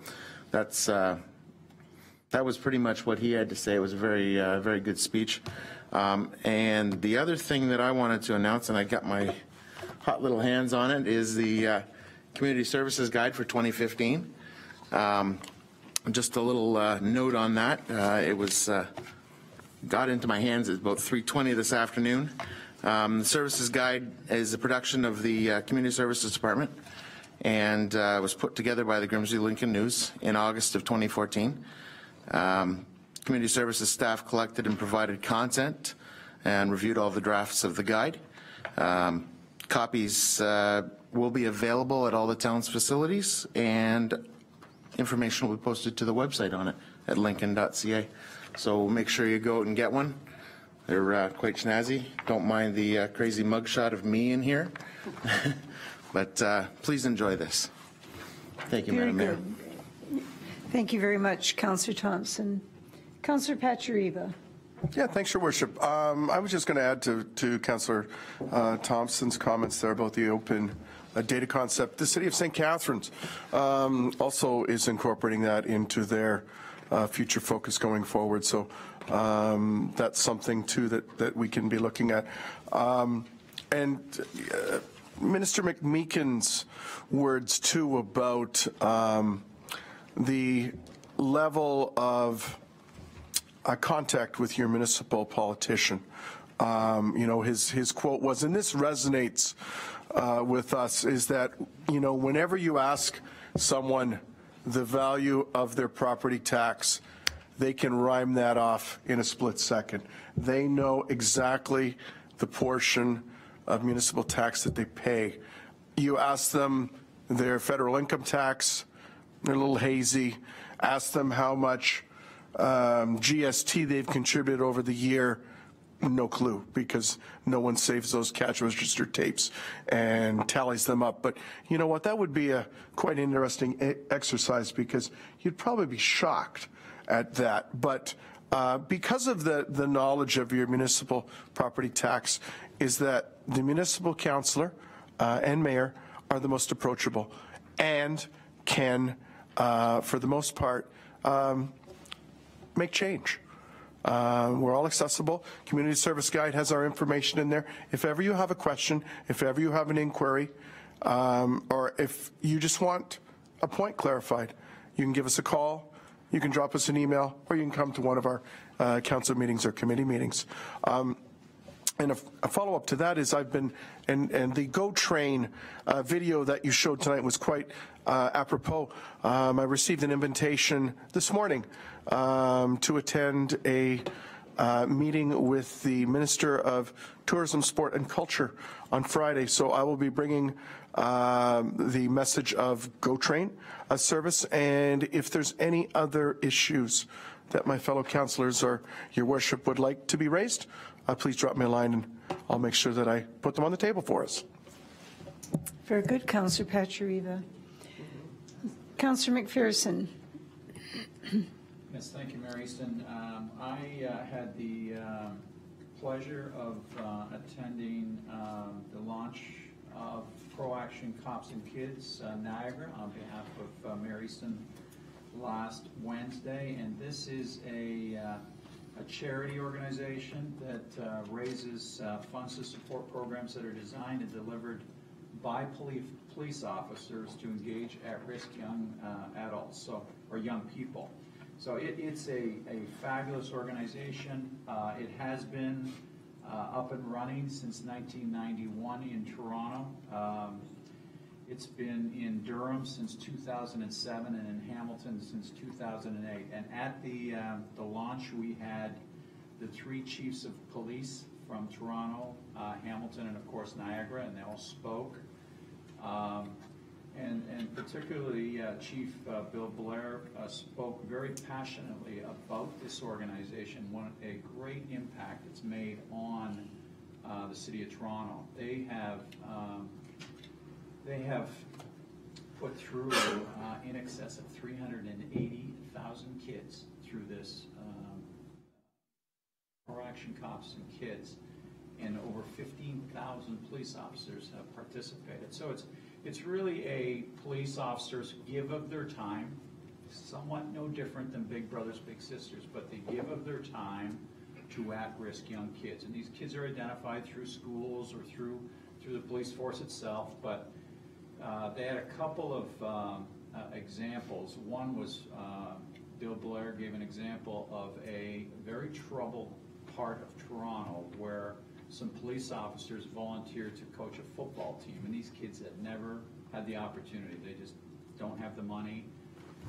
that's that was pretty much what he had to say. It was a very, very good speech. And the other thing that I wanted to announce, and I got my hot little hands on it, is the Community Services Guide for 2015. Just a little note on that. It was got into my hands at about 3:20 this afternoon. The Services Guide is a production of the Community Services Department and was put together by the Grimsby Lincoln News in August of 2014. Community Services staff collected and provided content and reviewed all the drafts of the guide. Copies will be available at all the town's facilities, and information will be posted to the website on it at lincoln.ca. So make sure you go out and get one. They're quite snazzy. Don't mind the crazy mugshot of me in here. But please enjoy this. Thank you, Madam Mayor. Thank you very much, Councillor Thompson. Councillor Pachariva. Yeah, thanks, Your Worship. I was just going to add to Councillor Thompson's comments there about the open data concept. The City of St. Catharines also is incorporating that into their future focus going forward. So that's something, too, that we can be looking at. And Minister McMeekin's words, too, about the level of contact with your municipal politician. You know, his quote was, and this resonates with us, is that, you know, whenever you ask someone the value of their property tax, they can rhyme that off in a split second. They know exactly the portion of municipal tax that they pay. You ask them their federal income tax, they're a little hazy. Ask them how much GST they've contributed over the year, no clue, because no one saves those cash register tapes and tallies them up. But you know what, that would be a quite interesting exercise, because you'd probably be shocked at that. But because of the knowledge of your municipal property tax, is that the municipal councillor and mayor are the most approachable and can, for the most part, make change. We're all accessible. Community Service Guide has our information in there. If ever you have a question, if ever you have an inquiry, or if you just want a point clarified, you can give us a call, you can drop us an email, or you can come to one of our council meetings or committee meetings. And a follow-up to that is I've been, and the Go Train video that you showed tonight was quite apropos. I received an invitation this morning to attend a meeting with the Minister of Tourism, Sport and Culture on Friday. So I will be bringing the message of Go Train service, and if there's any other issues that my fellow councillors or your worship would like to be raised, please drop me a line and I'll make sure that I put them on the table for us. Very good, Councillor Pachuriva. Councillor McPherson. Yes, thank you, Mayor Easton. I had the pleasure of attending the launch of Pro Action Cops and Kids Niagara on behalf of Mayor Easton last Wednesday, and this is a charity organization that raises funds to support programs that are designed and delivered by police officers to engage at-risk young adults, or young people. So it's a fabulous organization. It has been up and running since 1991 in Toronto. It's been in Durham since 2007 and in Hamilton since 2008. And at the launch, we had the 3 chiefs of police from Toronto, Hamilton, and of course Niagara, and they all spoke. And particularly Chief Bill Blair spoke very passionately about this organization, a great impact it's made on the City of Toronto. They have put through in excess of 380,000 kids through this Pro Action Cops and Kids, and over 15,000 police officers have participated. So it's really a police officers give of their time, somewhat no different than Big Brothers Big Sisters, but they give of their time to at-risk young kids. And these kids are identified through schools or through the police force itself, but they had a couple of examples. One was Bill Blair gave an example of a very troubled part of Toronto where some police officers volunteered to coach a football team, and these kids had never had the opportunity. They just don't have the money.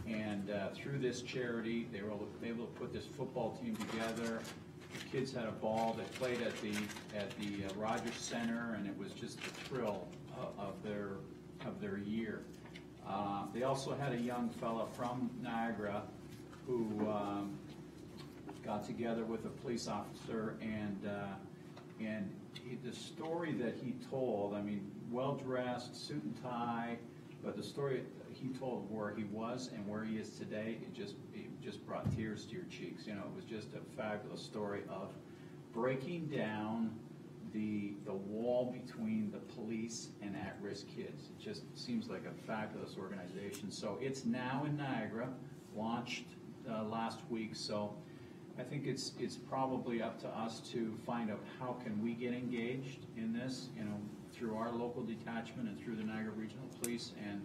And through this charity, they were able to put this football team together. The kids had a ball. They played at the Rogers Center, and it was just the thrill of their year. They also had a young fella from Niagara who got together with a police officer, and the story that he told, I mean, well-dressed, suit and tie, but the story he told where he was and where he is today, it just brought tears to your cheeks. You know, it was just a fabulous story of breaking down the wall between the police and at-risk kids. It just seems like a fabulous organization. So it's now in Niagara, launched last week. So I think it's probably up to us to find out how can we get engaged in this, you know, through our local detachment and through the Niagara Regional Police, and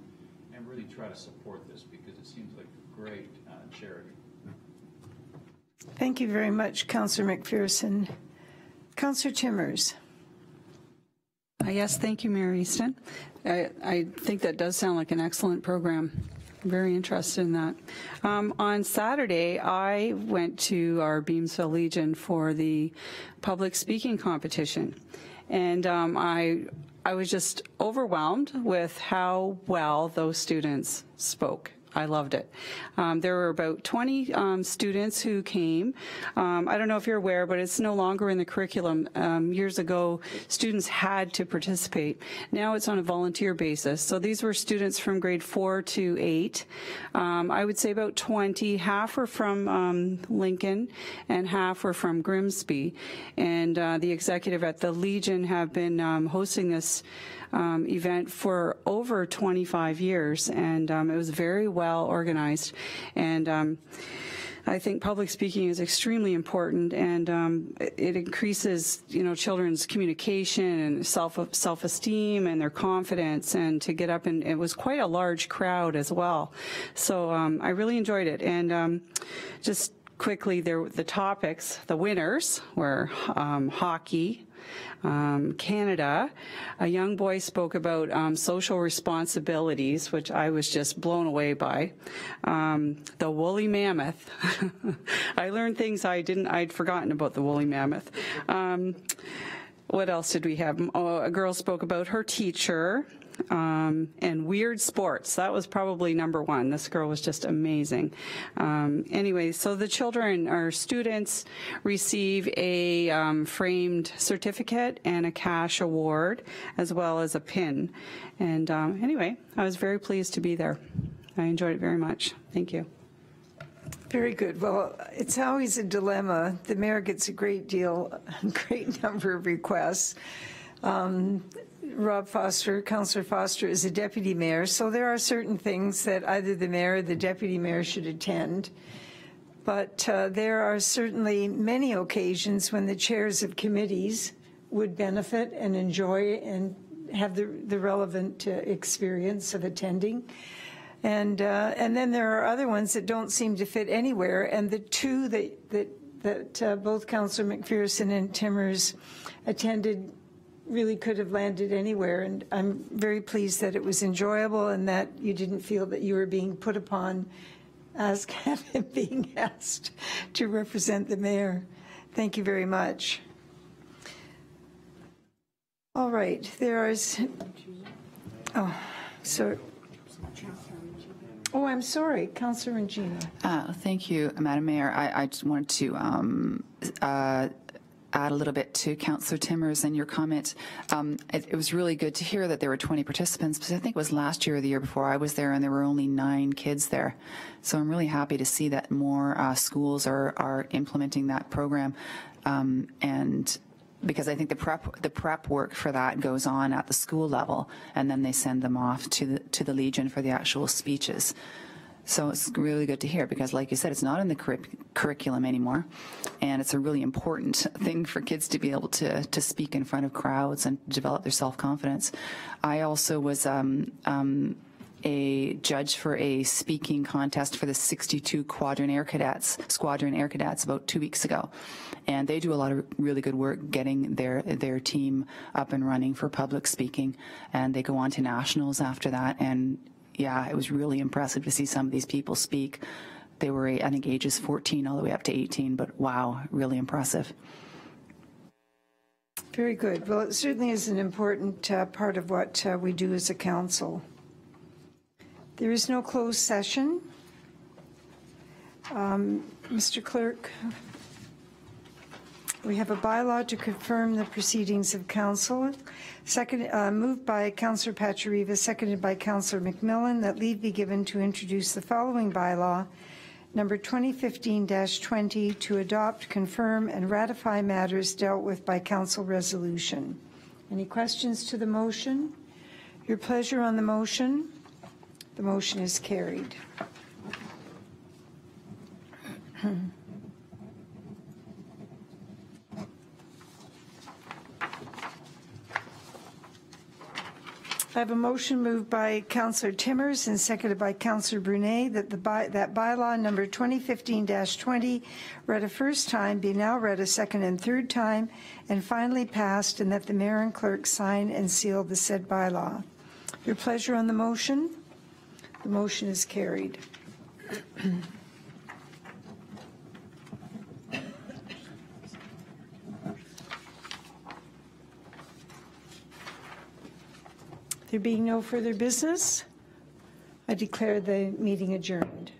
really try to support this because it seems like a great charity. Thank you very much, Councillor McPherson. Councillor Timmers. Yes, thank you, Mayor Easton. I think that does sound like an excellent program. I'm very interested in that. On Saturday, I went to our Beamsville Legion for the public speaking competition, and I was just overwhelmed with how well those students spoke. I loved it. There were about 20 students who came. I don't know if you're aware, but it's no longer in the curriculum. Years ago, students had to participate. Now it's on a volunteer basis. So these were students from grade 4 to 8. I would say about 20. Half were from Lincoln and half were from Grimsby. And the executive at the Legion have been hosting this event for over 25 years, and it was very well organized. And I think public speaking is extremely important, and it increases, you know, children's communication and self-esteem and their confidence, and to get up, and it was quite a large crowd as well. So I really enjoyed it. And just quickly, the topics, the winners were hockey, Canada. A young boy spoke about social responsibilities, which I was just blown away by. The woolly mammoth. I learned things I'd forgotten about the woolly mammoth. What else did we have? A girl spoke about her teacher. And weird sports. That was probably number one. This girl was just amazing. Anyway, so the children, our students, receive a framed certificate and a cash award, as well as a pin. And anyway, I was very pleased to be there. I enjoyed it very much. Thank you. Very good. Well, it's always a dilemma. The mayor gets a great number of requests. Rob Foster, Councillor Foster, is a deputy mayor, so there are certain things that either the mayor or the deputy mayor should attend. But there are certainly many occasions when the chairs of committees would benefit and enjoy and have the relevant experience of attending. And then there are other ones that don't seem to fit anywhere. And the two that both Councillor McPherson and Timmers attended really could have landed anywhere, and I'm very pleased that it was enjoyable and that you didn't feel that you were being put upon as being asked to represent the mayor. Thank you very much. All right, I'm sorry, Councillor Regina. Thank you, Madam Mayor. I just wanted to add a little bit to Councillor Timmers and your comment. It was really good to hear that there were 20 participants, because I think it was last year or the year before I was there and there were only 9 kids there. So I'm really happy to see that more schools are implementing that program. And because I think the prep work for that goes on at the school level, and then they send them off to the Legion for the actual speeches. So it's really good to hear, because like you said, it's not in the curriculum anymore, and it's a really important thing for kids to be able to speak in front of crowds and develop their self-confidence. I also was a judge for a speaking contest for the 62 Squadron Air Cadets about 2 weeks ago, and they do a lot of really good work getting their team up and running for public speaking, and they go on to nationals after that. And yeah, it was really impressive to see some of these people speak. They were, I think, ages 14 all the way up to 18, but wow, really impressive. Very good. Well, it certainly is an important part of what we do as a council. There is no closed session. Mr. Clerk, we have a bylaw to confirm the proceedings of council. Moved by Councillor Pachariva, seconded by Councillor McMillan, that leave be given to introduce the following bylaw, number 2015-20, to adopt, confirm, and ratify matters dealt with by council resolution. Any questions to the motion? Your pleasure on the motion? The motion is carried. I have a motion moved by Councillor Timmers and seconded by Councillor Brunet that that bylaw number 2015-20 read a first time be now read a second and third time and finally passed, and that the mayor and clerk sign and seal the said bylaw. Your pleasure on the motion? The motion is carried. There being no further business, I declare the meeting adjourned.